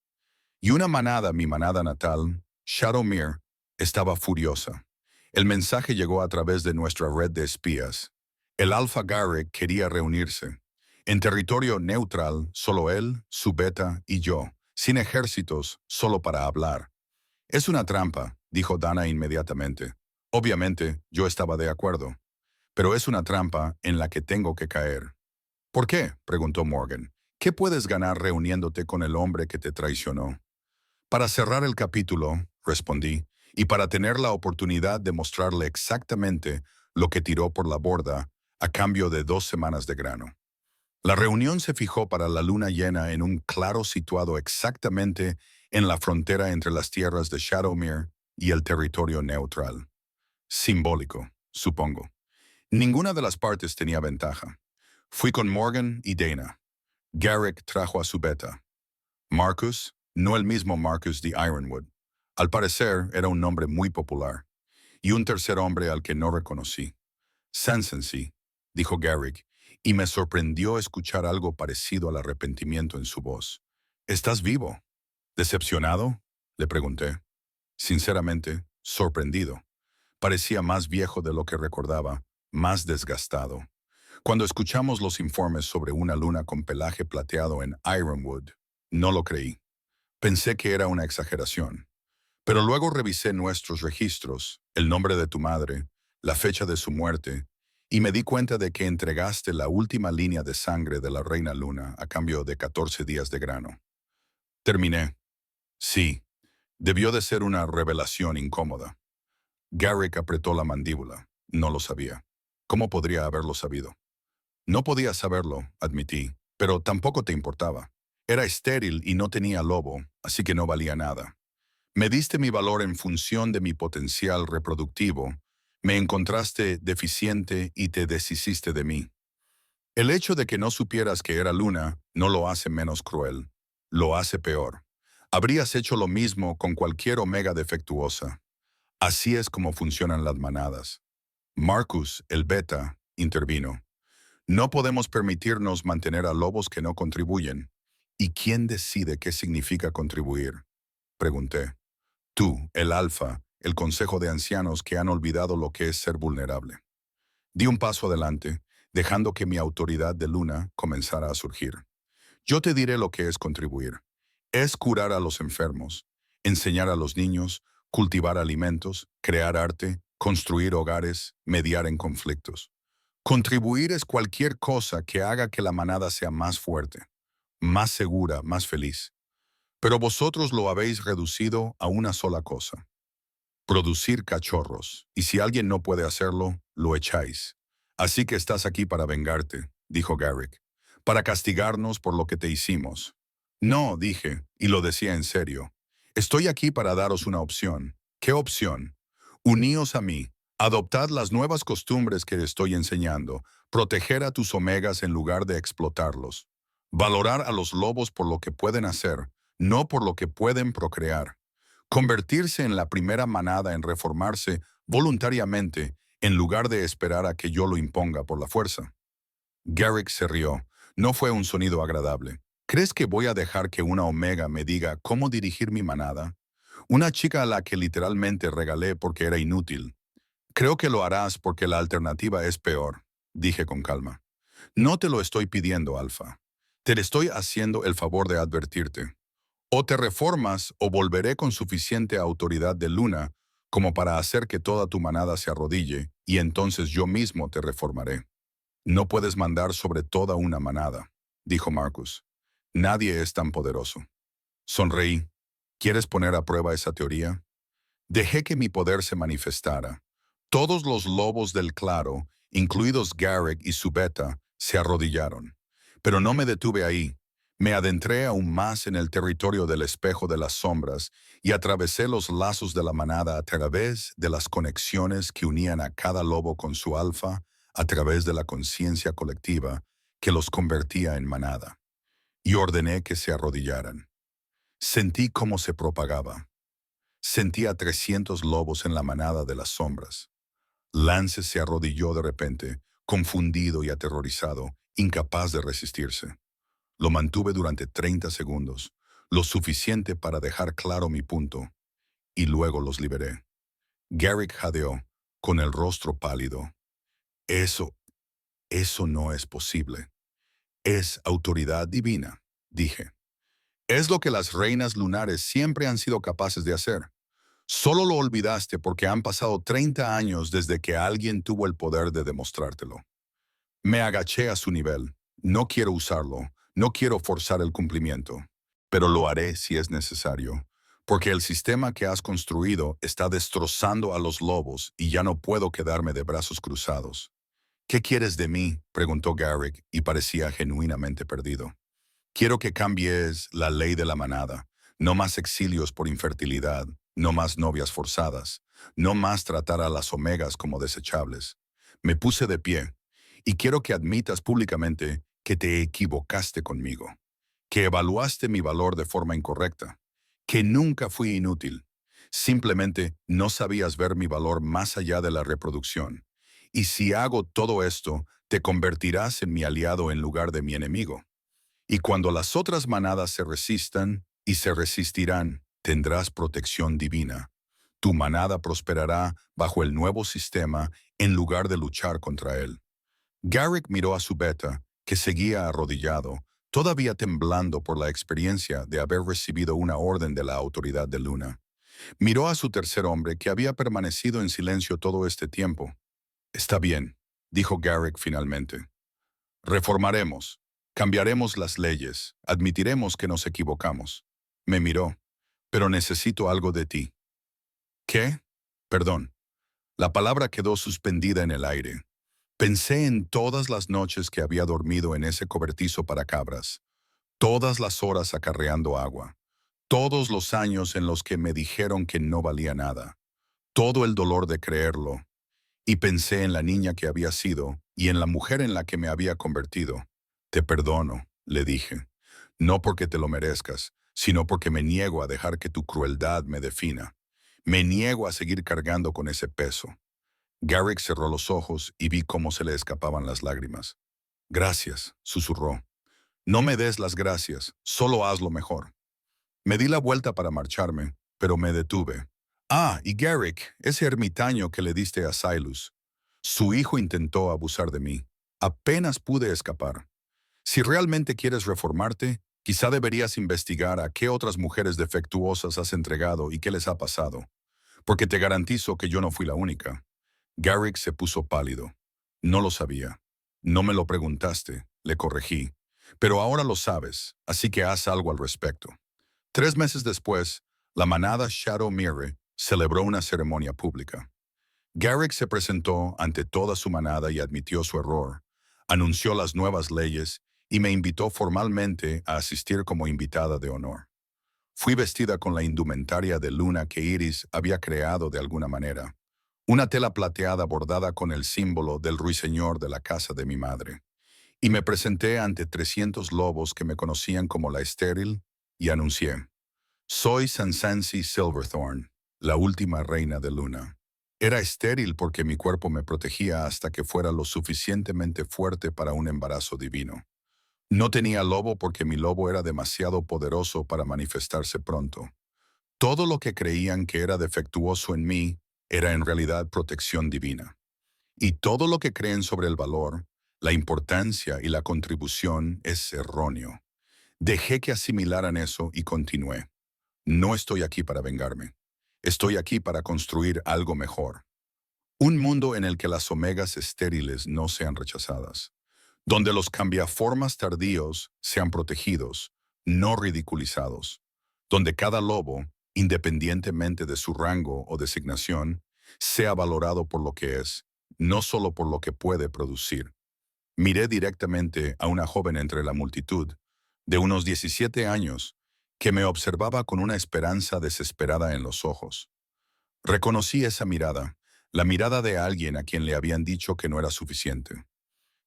Y una manada, mi manada natal, Shadowmere, estaba furiosa. El mensaje llegó a través de nuestra red de espías. El Alfa Garrick quería reunirse. En territorio neutral, solo él, su beta y yo, sin ejércitos, solo para hablar. Es una trampa, dijo Dana inmediatamente. Obviamente, yo estaba de acuerdo. Pero es una trampa en la que tengo que caer. ¿Por qué?, preguntó Morgan. ¿Qué puedes ganar reuniéndote con el hombre que te traicionó? Para cerrar el capítulo, respondí, y para tener la oportunidad de mostrarle exactamente lo que tiró por la borda a cambio de 2 semanas de grano. La reunión se fijó para la luna llena en un claro situado exactamente en la frontera entre las tierras de Shadowmere y el territorio neutral. Simbólico, supongo. Ninguna de las partes tenía ventaja. Fui con Morgan y Dana. Garrick trajo a su beta. Marcus, no el mismo Marcus de Ironwood. Al parecer, era un nombre muy popular. Y un tercer hombre al que no reconocí. Sansensi, dijo Garrick, y me sorprendió escuchar algo parecido al arrepentimiento en su voz. ¿Estás vivo? ¿Decepcionado?, le pregunté. Sinceramente, sorprendido. Parecía más viejo de lo que recordaba, más desgastado. Cuando escuchamos los informes sobre una luna con pelaje plateado en Ironwood, no lo creí. Pensé que era una exageración. Pero luego revisé nuestros registros, el nombre de tu madre, la fecha de su muerte, y me di cuenta de que entregaste la última línea de sangre de la reina luna a cambio de 14 días de grano. Terminé. Sí, debió de ser una revelación incómoda. Garrick apretó la mandíbula. No lo sabía. ¿Cómo podría haberlo sabido? No podía saberlo, admití, pero tampoco te importaba. Era estéril y no tenía lobo, así que no valía nada. Me diste mi valor en función de mi potencial reproductivo, me encontraste deficiente y te deshiciste de mí. El hecho de que no supieras que era luna no lo hace menos cruel, lo hace peor. Habrías hecho lo mismo con cualquier omega defectuosa. Así es como funcionan las manadas. Marcus, el beta, intervino. No podemos permitirnos mantener a lobos que no contribuyen. ¿Y quién decide qué significa contribuir?, pregunté. Tú, el alfa, el consejo de ancianos que han olvidado lo que es ser vulnerable. Di un paso adelante, dejando que mi autoridad de luna comenzara a surgir. Yo te diré lo que es contribuir. Es curar a los enfermos, enseñar a los niños, cultivar alimentos, crear arte, construir hogares, mediar en conflictos. Contribuir es cualquier cosa que haga que la manada sea más fuerte, más segura, más feliz. Pero vosotros lo habéis reducido a una sola cosa: producir cachorros, y si alguien no puede hacerlo, lo echáis. Así que estás aquí para vengarte, dijo Garrick, para castigarnos por lo que te hicimos. No, dije, y lo decía en serio. Estoy aquí para daros una opción. ¿Qué opción? Uníos a mí, adoptad las nuevas costumbres que estoy enseñando, proteger a tus omegas en lugar de explotarlos. Valorar a los lobos por lo que pueden hacer, no por lo que pueden procrear. Convertirse en la primera manada en reformarse voluntariamente en lugar de esperar a que yo lo imponga por la fuerza. Garrick se rió. No fue un sonido agradable. ¿Crees que voy a dejar que una omega me diga cómo dirigir mi manada? Una chica a la que literalmente regalé porque era inútil. Creo que lo harás porque la alternativa es peor, dije con calma. No te lo estoy pidiendo, Alfa. Te estoy haciendo el favor de advertirte. O te reformas o volveré con suficiente autoridad de Luna como para hacer que toda tu manada se arrodille, y entonces yo mismo te reformaré. No puedes mandar sobre toda una manada, dijo Marcus. Nadie es tan poderoso. Sonreí. ¿Quieres poner a prueba esa teoría? Dejé que mi poder se manifestara. Todos los lobos del claro, incluidos Garrick y su beta, se arrodillaron. Pero no me detuve ahí. Me adentré aún más en el territorio del espejo de las sombras y atravesé los lazos de la manada a través de las conexiones que unían a cada lobo con su alfa, a través de la conciencia colectiva que los convertía en manada. Y ordené que se arrodillaran. Sentí cómo se propagaba. Sentí a 300 lobos en la manada de las sombras. Lance se arrodilló de repente, confundido y aterrorizado, incapaz de resistirse. Lo mantuve durante 30 segundos, lo suficiente para dejar claro mi punto, y luego los liberé. Garrick jadeó, con el rostro pálido. Eso no es posible. Es autoridad divina, dije. Es lo que las reinas lunares siempre han sido capaces de hacer. Solo lo olvidaste porque han pasado 30 años desde que alguien tuvo el poder de demostrártelo. Me agaché a su nivel. No quiero usarlo, no quiero forzar el cumplimiento, pero lo haré si es necesario, porque el sistema que has construido está destrozando a los lobos y ya no puedo quedarme de brazos cruzados. ¿Qué quieres de mí?, preguntó Garrick, y parecía genuinamente perdido. Quiero que cambies la ley de la manada. No más exilios por infertilidad, no más novias forzadas, no más tratar a las omegas como desechables. Me puse de pie, y quiero que admitas públicamente que te equivocaste conmigo, que evaluaste mi valor de forma incorrecta, que nunca fui inútil. Simplemente no sabías ver mi valor más allá de la reproducción. Y si hago todo esto, te convertirás en mi aliado en lugar de mi enemigo. Y cuando las otras manadas se resistan y se resistirán, tendrás protección divina. Tu manada prosperará bajo el nuevo sistema en lugar de luchar contra él. Garrick miró a su beta, que seguía arrodillado, todavía temblando por la experiencia de haber recibido una orden de la autoridad de Luna. Miró a su tercer hombre, que había permanecido en silencio todo este tiempo. Está bien, dijo Garrick finalmente. Reformaremos. Cambiaremos las leyes. Admitiremos que nos equivocamos. Me miró. Pero necesito algo de ti. ¿Qué? Perdón. La palabra quedó suspendida en el aire. Pensé en todas las noches que había dormido en ese cobertizo para cabras, todas las horas acarreando agua, todos los años en los que me dijeron que no valía nada, todo el dolor de creerlo, y pensé en la niña que había sido y en la mujer en la que me había convertido. Te perdono, le dije, no porque te lo merezcas, sino porque me niego a dejar que tu crueldad me defina. Me niego a seguir cargando con ese peso. Garrick cerró los ojos y vi cómo se le escapaban las lágrimas. Gracias, susurró. No me des las gracias, solo hazlo mejor. Me di la vuelta para marcharme, pero me detuve. Ah, y Garrick, ese ermitaño que le diste a Silas. Su hijo intentó abusar de mí. Apenas pude escapar. Si realmente quieres reformarte, quizá deberías investigar a qué otras mujeres defectuosas has entregado y qué les ha pasado, porque te garantizo que yo no fui la única. Garrick se puso pálido. No lo sabía. No me lo preguntaste, le corregí. Pero ahora lo sabes, así que haz algo al respecto. 3 meses después, la manada Shadow Mirror celebró una ceremonia pública. Garrick se presentó ante toda su manada y admitió su error, anunció las nuevas leyes y me invitó formalmente a asistir como invitada de honor. Fui vestida con la indumentaria de luna que Iris había creado de alguna manera, una tela plateada bordada con el símbolo del ruiseñor de la casa de mi madre. y me presenté ante 300 lobos que me conocían como la estéril y anuncié: soy Sansansi Silverthorn, la última reina de Luna. Era estéril porque mi cuerpo me protegía hasta que fuera lo suficientemente fuerte para un embarazo divino. No tenía lobo porque mi lobo era demasiado poderoso para manifestarse pronto. Todo lo que creían que era defectuoso en mí era en realidad protección divina. Y todo lo que creen sobre el valor, la importancia y la contribución es erróneo. Dejé que asimilaran eso y continué. No estoy aquí para vengarme. Estoy aquí para construir algo mejor. Un mundo en el que las omegas estériles no sean rechazadas, donde los cambiaformas tardíos sean protegidos, no ridiculizados, donde cada lobo, independientemente de su rango o designación, sea valorado por lo que es, no solo por lo que puede producir. Miré directamente a una joven entre la multitud, de unos 17 años, que me observaba con una esperanza desesperada en los ojos. Reconocí esa mirada, la mirada de alguien a quien le habían dicho que no era suficiente.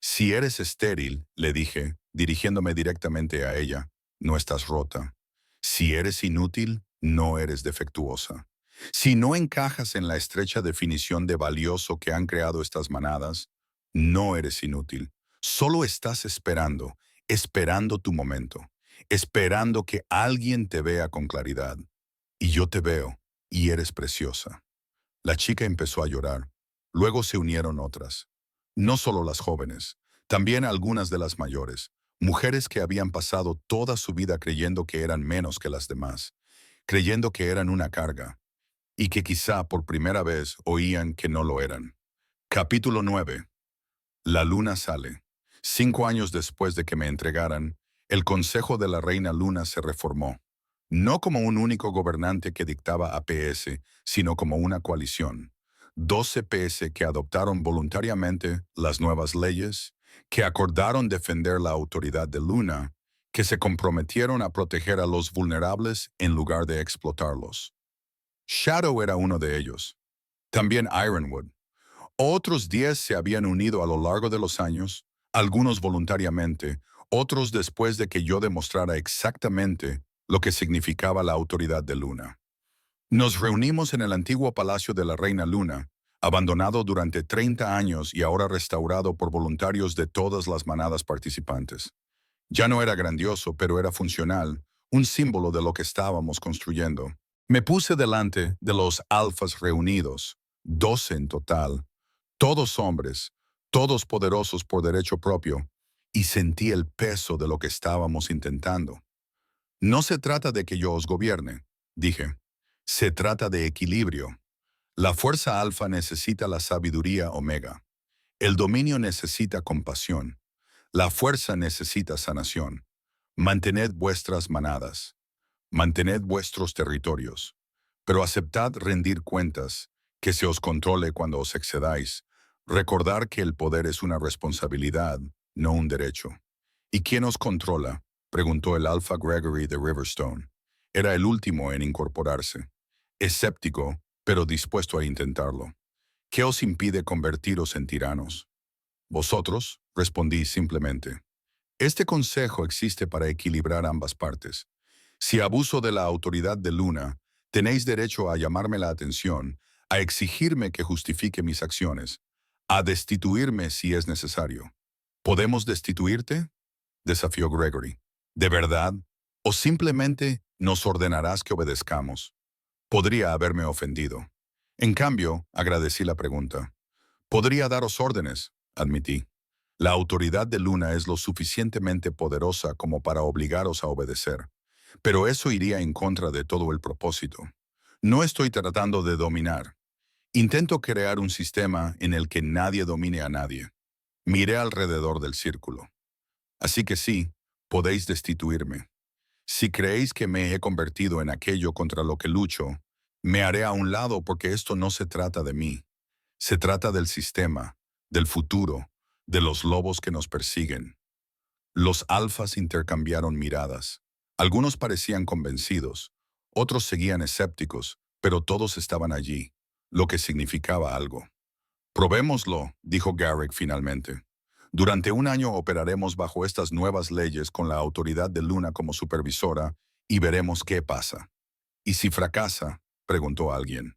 Si eres estéril, le dije, dirigiéndome directamente a ella, no estás rota. Si eres inútil, no eres defectuosa. Si no encajas en la estrecha definición de valioso que han creado estas manadas, no eres inútil. Solo estás esperando, esperando tu momento, esperando que alguien te vea con claridad. Y yo te veo, y eres preciosa. La chica empezó a llorar. Luego se unieron otras. No solo las jóvenes, también algunas de las mayores, mujeres que habían pasado toda su vida creyendo que eran menos que las demás, creyendo que eran una carga, y que quizá por primera vez oían que no lo eran. Capítulo 9. La luna sale. 5 años después de que me entregaran, el Consejo de la Reina Luna se reformó, no como un único gobernante que dictaba a PS, sino como una coalición. 12 PS que adoptaron voluntariamente las nuevas leyes, que acordaron defender la autoridad de Luna, que se comprometieron a proteger a los vulnerables en lugar de explotarlos. Shadow era uno de ellos. También Ironwood. Otros 10 se habían unido a lo largo de los años, algunos voluntariamente, otros después de que yo demostrara exactamente lo que significaba la autoridad de Luna. Nos reunimos en el antiguo palacio de la Reina Luna, abandonado durante 30 años y ahora restaurado por voluntarios de todas las manadas participantes. Ya no era grandioso, pero era funcional, un símbolo de lo que estábamos construyendo. Me puse delante de los alfas reunidos, 12 en total, todos hombres, todos poderosos por derecho propio, y sentí el peso de lo que estábamos intentando. No se trata de que yo os gobierne, dije. Se trata de equilibrio. La fuerza alfa necesita la sabiduría omega. El dominio necesita compasión. La fuerza necesita sanación. Mantened vuestras manadas. Mantened vuestros territorios. Pero aceptad rendir cuentas, que se os controle cuando os excedáis. Recordar que el poder es una responsabilidad, no un derecho. ¿Y quién os controla?, preguntó el Alpha Gregory de Riverstone. Era el último en incorporarse. Escéptico, pero dispuesto a intentarlo. ¿Qué os impide convertiros en tiranos? Vosotros, respondí simplemente. Este consejo existe para equilibrar ambas partes. Si abuso de la autoridad de Luna, tenéis derecho a llamarme la atención, a exigirme que justifique mis acciones, a destituirme si es necesario. ¿Podemos destituirte?, desafió Gregory. ¿De verdad? ¿O simplemente nos ordenarás que obedezcamos? Podría haberme ofendido. En cambio, agradecí la pregunta. Podría daros órdenes, admití. La autoridad de Luna es lo suficientemente poderosa como para obligaros a obedecer. Pero eso iría en contra de todo el propósito. No estoy tratando de dominar. Intento crear un sistema en el que nadie domine a nadie. Miré alrededor del círculo. Así que sí, podéis destituirme. Si creéis que me he convertido en aquello contra lo que lucho, me haré a un lado porque esto no se trata de mí. Se trata del sistema, del futuro, de los lobos que nos persiguen. Los alfas intercambiaron miradas. Algunos parecían convencidos, otros seguían escépticos, pero todos estaban allí, lo que significaba algo. Probémoslo, dijo Garrick finalmente. Durante un año operaremos bajo estas nuevas leyes con la autoridad de Luna como supervisora y veremos qué pasa. ¿Y si fracasa?, preguntó alguien.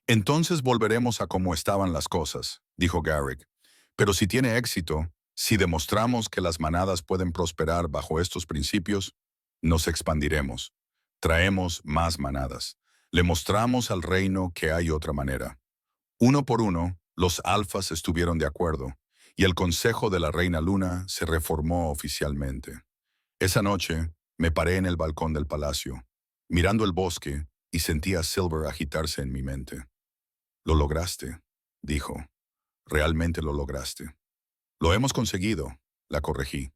Entonces volveremos a cómo estaban las cosas, dijo Garrick. Pero si tiene éxito, si demostramos que las manadas pueden prosperar bajo estos principios, nos expandiremos. Traemos más manadas. Le mostramos al reino que hay otra manera. Uno por uno, los alfas estuvieron de acuerdo, y el Consejo de la Reina Luna se reformó oficialmente. Esa noche, me paré en el balcón del palacio, mirando el bosque, y sentí a Silver agitarse en mi mente. «Lo lograste», dijo. «Realmente lo lograste». «Lo hemos conseguido», la corregí.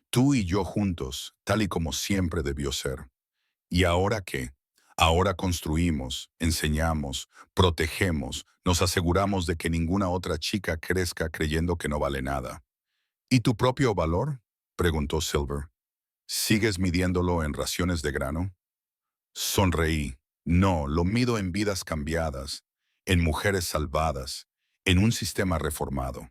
«Tú y yo juntos, tal y como siempre debió ser». ¿Y ahora qué? Ahora construimos, enseñamos, protegemos, nos aseguramos de que ninguna otra chica crezca creyendo que no vale nada. ¿Y tu propio valor?, preguntó Silver. ¿Sigues midiéndolo en raciones de grano? Sonreí. No, lo mido en vidas cambiadas, en mujeres salvadas, en un sistema reformado.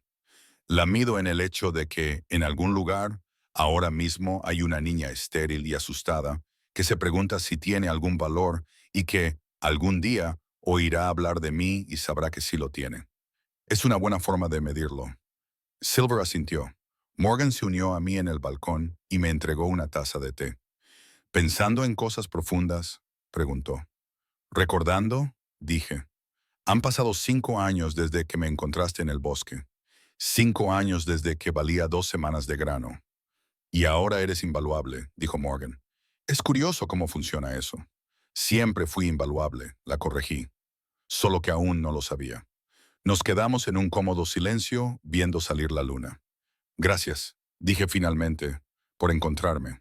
La mido en el hecho de que, en algún lugar, ahora mismo hay una niña estéril y asustada que se pregunta si tiene algún valor y que, algún día, oirá hablar de mí y sabrá que sí lo tiene. Es una buena forma de medirlo. Silver asintió. Morgan se unió a mí en el balcón y me entregó una taza de té. «¿Pensando en cosas profundas?», preguntó. «¿Recordando?», dije. «Han pasado 5 años desde que me encontraste en el bosque. 5 años desde que valía 2 semanas de grano. Y ahora eres invaluable», dijo Morgan. «Es curioso cómo funciona eso». «Siempre fui invaluable», la corregí. Solo que aún no lo sabía. Nos quedamos en un cómodo silencio viendo salir la luna. «Gracias», dije finalmente, «por encontrarme,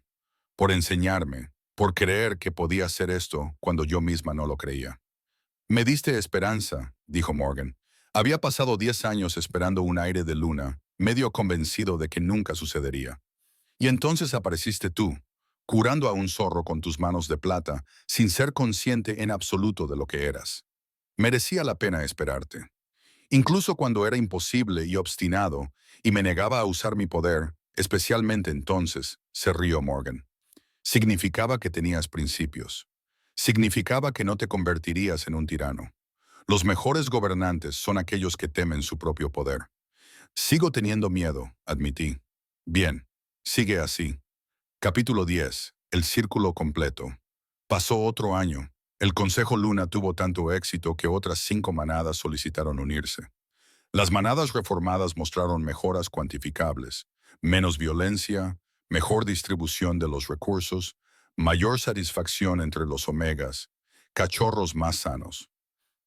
por enseñarme, por creer que podía hacer esto cuando yo misma no lo creía». «Me diste esperanza», dijo Morgan. «Había pasado 10 años esperando un aire de luna, medio convencido de que nunca sucedería. Y entonces apareciste tú, curando a un zorro con tus manos de plata, sin ser consciente en absoluto de lo que eras. Merecía la pena esperarte. Incluso cuando era imposible y obstinado, y me negaba a usar mi poder, especialmente entonces», se rió Morgan. «Significaba que tenías principios. Significaba que no te convertirías en un tirano. Los mejores gobernantes son aquellos que temen su propio poder». «Sigo teniendo miedo», admití. «Bien, sigue así». Capítulo 10. El círculo completo. Pasó otro año. El Consejo Luna tuvo tanto éxito que otras 5 manadas solicitaron unirse. Las manadas reformadas mostraron mejoras cuantificables, menos violencia, mejor distribución de los recursos, mayor satisfacción entre los omegas, cachorros más sanos.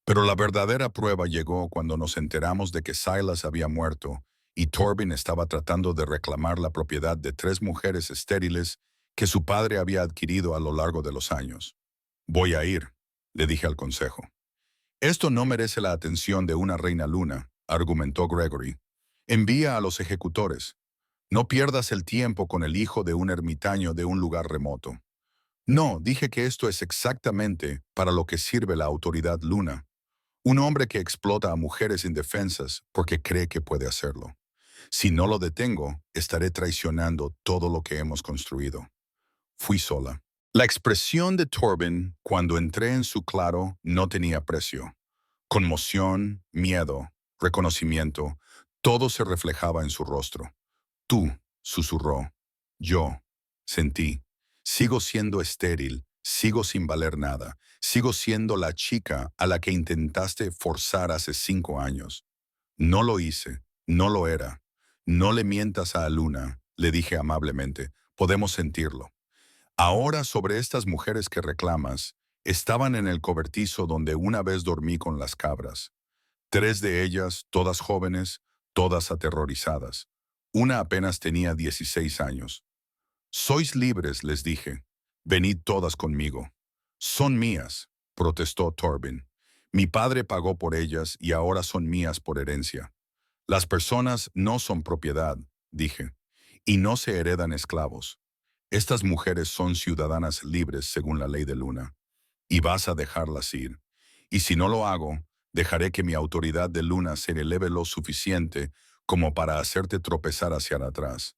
Pero la verdadera prueba llegó cuando nos enteramos de que Silas había muerto y Torben estaba tratando de reclamar la propiedad de 3 mujeres estériles que su padre había adquirido a lo largo de los años. «Voy a ir», le dije al consejo. «Esto no merece la atención de una reina luna», argumentó Gregory. «Envía a los ejecutores. No pierdas el tiempo con el hijo de un ermitaño de un lugar remoto». «No, dije que esto es exactamente para lo que sirve la autoridad luna. Un hombre que explota a mujeres indefensas porque cree que puede hacerlo. Si no lo detengo, estaré traicionando todo lo que hemos construido». Fui sola. La expresión de Torben cuando entré en su claro no tenía precio. Conmoción, miedo, reconocimiento, todo se reflejaba en su rostro. «Tú», susurró. «Yo», sentí. «Sigo siendo estéril, sigo sin valer nada, sigo siendo la chica a la que intentaste forzar hace 5 años. No lo hice, no lo era. No le mientas a Luna», le dije amablemente. «Podemos sentirlo. Ahora sobre estas mujeres que reclamas, estaban en el cobertizo donde una vez dormí con las cabras. 3 de ellas, todas jóvenes, todas aterrorizadas. Una apenas tenía 16 años. «Sois libres», les dije. «Venid todas conmigo». «Son mías», protestó Torben. «Mi padre pagó por ellas y ahora son mías por herencia». «Las personas no son propiedad», dije, «y no se heredan esclavos. Estas mujeres son ciudadanas libres según la ley de Luna, y vas a dejarlas ir. Y si no lo hago, dejaré que mi autoridad de Luna se eleve lo suficiente como para hacerte tropezar hacia atrás.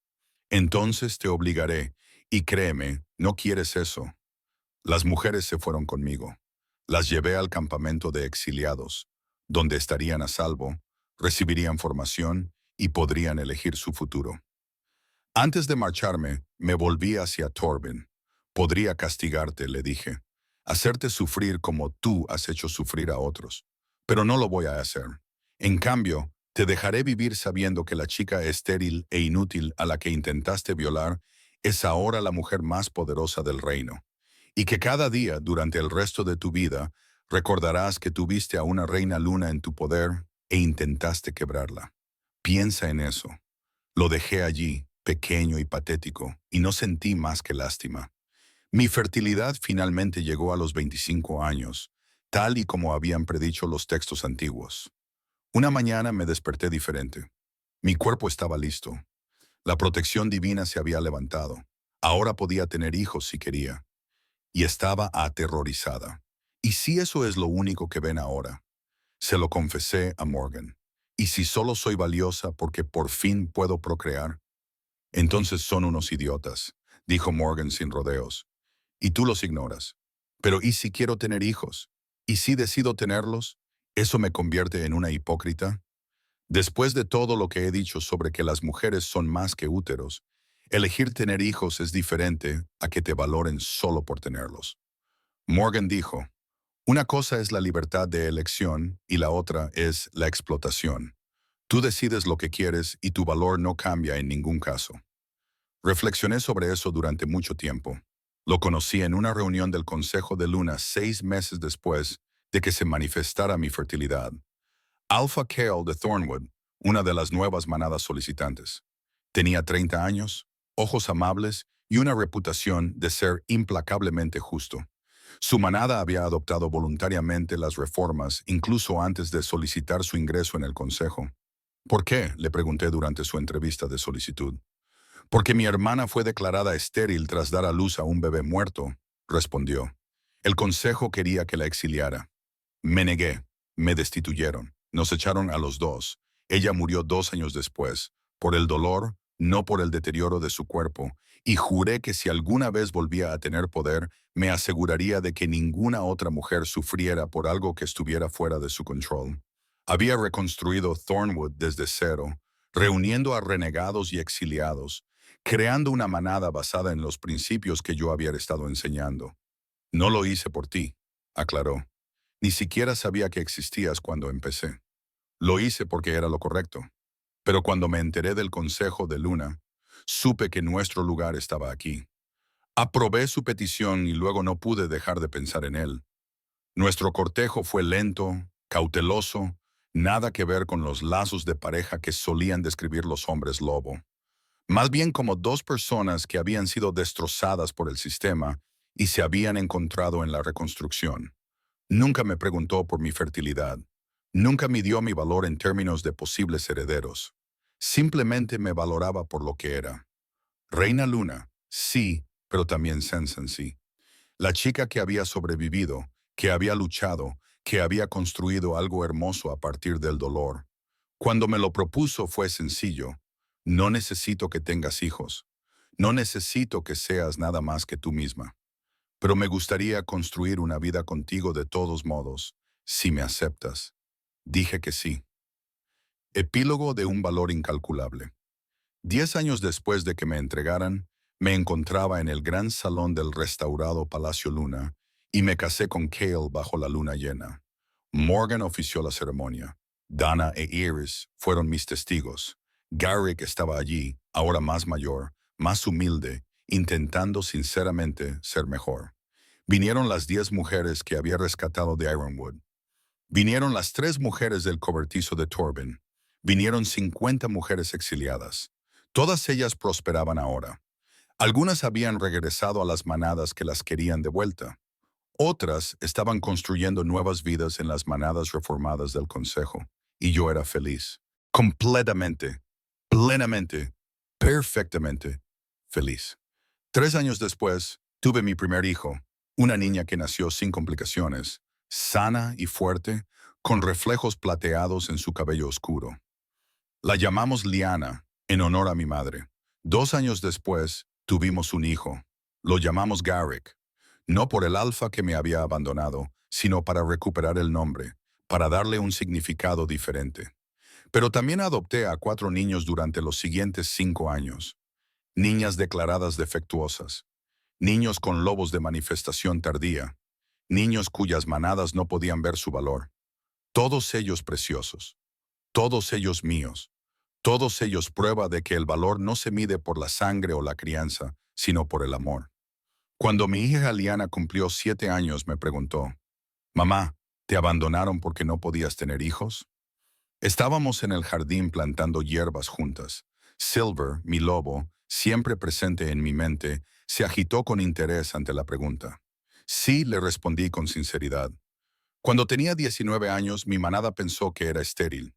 Entonces te obligaré, y créeme, no quieres eso. Las mujeres se fueron conmigo. Las llevé al campamento de exiliados, donde estarían a salvo, recibirían formación y podrían elegir su futuro. Antes de marcharme, me volví hacia Torben. Podría castigarte, le dije, hacerte sufrir como tú has hecho sufrir a otros, pero no lo voy a hacer. En cambio, te dejaré vivir sabiendo que la chica estéril e inútil a la que intentaste violar es ahora la mujer más poderosa del reino, y que cada día durante el resto de tu vida recordarás que tuviste a una reina luna en tu poder e intentaste quebrarla. Piensa en eso. Lo dejé allí, pequeño y patético, y no sentí más que lástima. Mi fertilidad finalmente llegó a los 25 años, tal y como habían predicho los textos antiguos. Una mañana me desperté diferente. Mi cuerpo estaba listo. La protección divina se había levantado. Ahora podía tener hijos si quería. Y estaba aterrorizada. ¿Y si eso es lo único que ven ahora? Se lo confesé a Morgan. ¿Y si solo soy valiosa porque por fin puedo procrear? Entonces son unos idiotas, dijo Morgan sin rodeos. Y tú los ignoras. Pero ¿y si quiero tener hijos? ¿Y si decido tenerlos? ¿Eso me convierte en una hipócrita? Después de todo lo que he dicho sobre que las mujeres son más que úteros, elegir tener hijos es diferente a que te valoren solo por tenerlos. Morgan dijo, una cosa es la libertad de elección y la otra es la explotación. Tú decides lo que quieres y tu valor no cambia en ningún caso. Reflexioné sobre eso durante mucho tiempo. Lo conocí en una reunión del Consejo de Luna 6 meses después de que se manifestara mi fertilidad. Alpha Kale de Thornwood, una de las nuevas manadas solicitantes. Tenía 30 años, ojos amables y una reputación de ser implacablemente justo. Su manada había adoptado voluntariamente las reformas incluso antes de solicitar su ingreso en el Consejo. ¿Por qué?, le pregunté durante su entrevista de solicitud. Porque mi hermana fue declarada estéril tras dar a luz a un bebé muerto, respondió. El consejo quería que la exiliara. Me negué. Me destituyeron. Nos echaron a los dos. Ella murió 2 años después, por el dolor, no por el deterioro de su cuerpo, y juré que si alguna vez volvía a tener poder, me aseguraría de que ninguna otra mujer sufriera por algo que estuviera fuera de su control. Había reconstruido Thornwood desde cero, reuniendo a renegados y exiliados, creando una manada basada en los principios que yo había estado enseñando. No lo hice por ti, aclaró. Ni siquiera sabía que existías cuando empecé. Lo hice porque era lo correcto. Pero cuando me enteré del consejo de Luna, supe que nuestro lugar estaba aquí. Aprobé su petición y luego no pude dejar de pensar en él. Nuestro cortejo fue lento, cauteloso, nada que ver con los lazos de pareja que solían describir los hombres lobo. Más bien como dos personas que habían sido destrozadas por el sistema y se habían encontrado en la reconstrucción. Nunca me preguntó por mi fertilidad. Nunca midió mi valor en términos de posibles herederos. Simplemente me valoraba por lo que era. Reina Luna, sí, pero también Sensency. La chica que había sobrevivido, que había luchado, que había construido algo hermoso a partir del dolor. Cuando me lo propuso fue sencillo. No necesito que tengas hijos. No necesito que seas nada más que tú misma. Pero me gustaría construir una vida contigo de todos modos, si me aceptas. Dije que sí. Epílogo de un valor incalculable. 10 años después de que me entregaran, me encontraba en el gran salón del restaurado Palacio Luna y me casé con Cale bajo la luna llena. Morgan ofició la ceremonia. Dana e Iris fueron mis testigos. Garrick estaba allí, ahora más mayor, más humilde, intentando sinceramente ser mejor. Vinieron las 10 mujeres que había rescatado de Ironwood. Vinieron las 3 mujeres del cobertizo de Torben. Vinieron 50 mujeres exiliadas. Todas ellas prosperaban ahora. Algunas habían regresado a las manadas que las querían de vuelta. Otras estaban construyendo nuevas vidas en las manadas reformadas del Consejo. Y yo era feliz. Completamente, plenamente, perfectamente feliz. 3 años después, tuve mi primer hijo, una niña que nació sin complicaciones, sana y fuerte, con reflejos plateados en su cabello oscuro. La llamamos Liana, en honor a mi madre. 2 años después, tuvimos un hijo. Lo llamamos Garrick, no por el alfa que me había abandonado, sino para recuperar el nombre, para darle un significado diferente. Pero también adopté a 4 niños durante los siguientes 5 años. Niñas declaradas defectuosas, niños con lobos de manifestación tardía, niños cuyas manadas no podían ver su valor. Todos ellos preciosos, todos ellos míos, todos ellos prueba de que el valor no se mide por la sangre o la crianza, sino por el amor. Cuando mi hija Liana cumplió 7 años, me preguntó, «Mamá, ¿te abandonaron porque no podías tener hijos?» Estábamos en el jardín plantando hierbas juntas. Silver, mi lobo, siempre presente en mi mente, se agitó con interés ante la pregunta. Sí, le respondí con sinceridad. Cuando tenía 19 años, mi manada pensó que era estéril.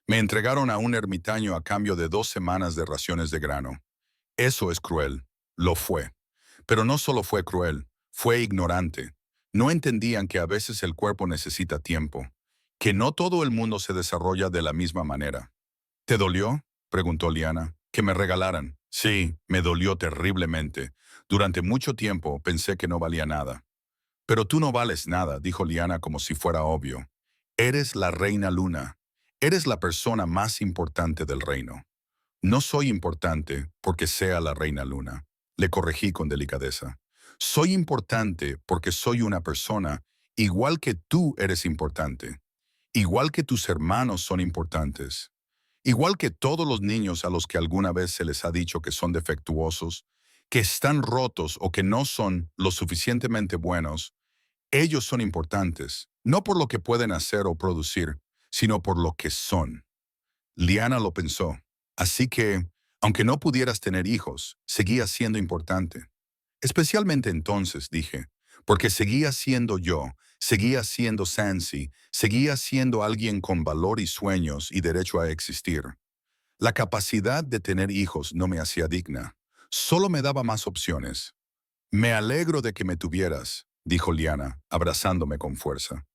Me entregaron a un ermitaño a cambio de 2 semanas de raciones de grano. Eso es cruel. Lo fue. Pero no solo fue cruel, fue ignorante. No entendían que a veces el cuerpo necesita tiempo, que no todo el mundo se desarrolla de la misma manera. ¿Te dolió?, preguntó Liana. ¿Que me regalaran? Sí, me dolió terriblemente. Durante mucho tiempo pensé que no valía nada. Pero tú no vales nada, dijo Liana como si fuera obvio. Eres la reina luna. Eres la persona más importante del reino. No soy importante porque sea la reina luna. Le corregí con delicadeza. Soy importante porque soy una persona igual que tú eres importante. Igual que tus hermanos son importantes. Igual que todos los niños a los que alguna vez se les ha dicho que son defectuosos, que están rotos o que no son lo suficientemente buenos, ellos son importantes, no por lo que pueden hacer o producir, sino por lo que son. Liana lo pensó. Así que, aunque no pudieras tener hijos, seguías siendo importante. Especialmente entonces, dije, porque seguía siendo yo, seguía siendo Sansi, seguía siendo alguien con valor y sueños y derecho a existir. La capacidad de tener hijos no me hacía digna, solo me daba más opciones. Me alegro de que me tuvieras, dijo Liana, abrazándome con fuerza.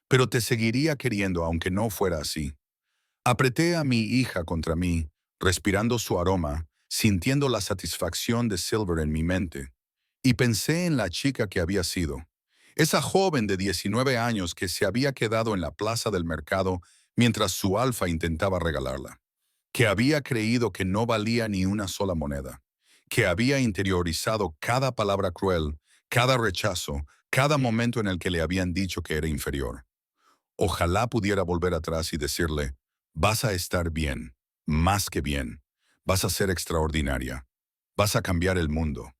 Pero te seguiría queriendo aunque no fuera así. Apreté a mi hija contra mí, respirando su aroma, sintiendo la satisfacción de Silver en mi mente. Y pensé en la chica que había sido. Esa joven de 19 años que se había quedado en la plaza del mercado mientras su alfa intentaba regalarla. Que había creído que no valía ni una sola moneda. Que había interiorizado cada palabra cruel, cada rechazo, cada momento en el que le habían dicho que era inferior. Ojalá pudiera volver atrás y decirle, vas a estar bien, más que bien. Vas a ser extraordinaria. Vas a cambiar el mundo.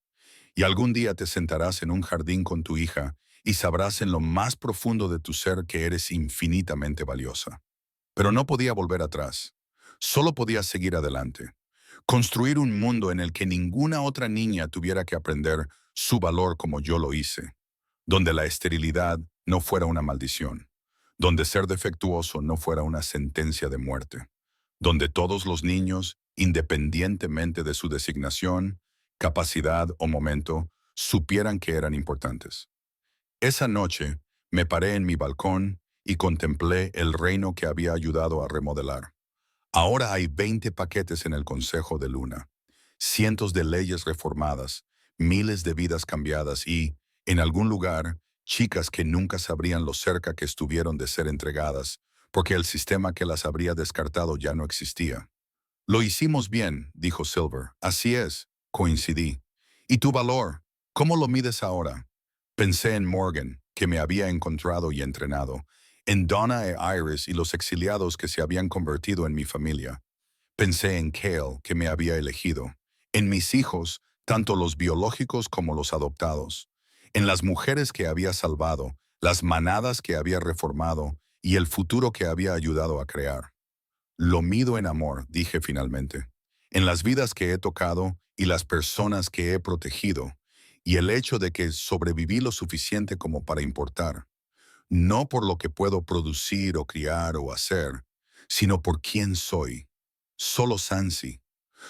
Y algún día te sentarás en un jardín con tu hija y sabrás en lo más profundo de tu ser que eres infinitamente valiosa. Pero no podía volver atrás. Solo podía seguir adelante. Construir un mundo en el que ninguna otra niña tuviera que aprender su valor como yo lo hice. Donde la esterilidad no fuera una maldición. Donde ser defectuoso no fuera una sentencia de muerte. Donde todos los niños, independientemente de su designación, capacidad o momento, supieran que eran importantes. Esa noche, me paré en mi balcón y contemplé el reino que había ayudado a remodelar. Ahora hay 20 paquetes en el Consejo de Luna, cientos de leyes reformadas, miles de vidas cambiadas y, en algún lugar, chicas que nunca sabrían lo cerca que estuvieron de ser entregadas, porque el sistema que las habría descartado ya no existía. Lo hicimos bien, dijo Silver. Así es, coincidí. ¿Y tu valor? ¿Cómo lo mides ahora? Pensé en Morgan, que me había encontrado y entrenado, en Donna e Iris y los exiliados que se habían convertido en mi familia. Pensé en Cale, que me había elegido, en mis hijos, tanto los biológicos como los adoptados, en las mujeres que había salvado, las manadas que había reformado y el futuro que había ayudado a crear. Lo mido en amor, dije finalmente, en las vidas que he tocado y las personas que he protegido, y el hecho de que sobreviví lo suficiente como para importar, no por lo que puedo producir o criar o hacer, sino por quién soy. Solo Sansi,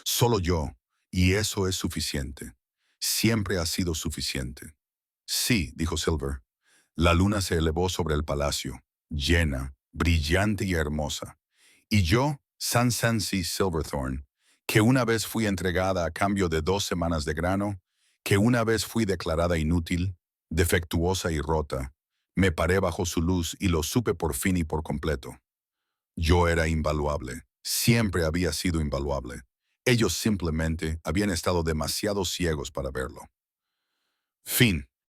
solo yo, y eso es suficiente. Siempre ha sido suficiente. Sí, dijo Silver. La luna se elevó sobre el palacio, llena, brillante y hermosa. Y yo Sansensi Silverthorne, que una vez fui entregada a cambio de 2 semanas de grano, que una vez fui declarada inútil, defectuosa y rota. Me paré bajo su luz y lo supe por fin y por completo. Yo era invaluable. Siempre había sido invaluable. Ellos simplemente habían estado demasiado ciegos para verlo. Fin.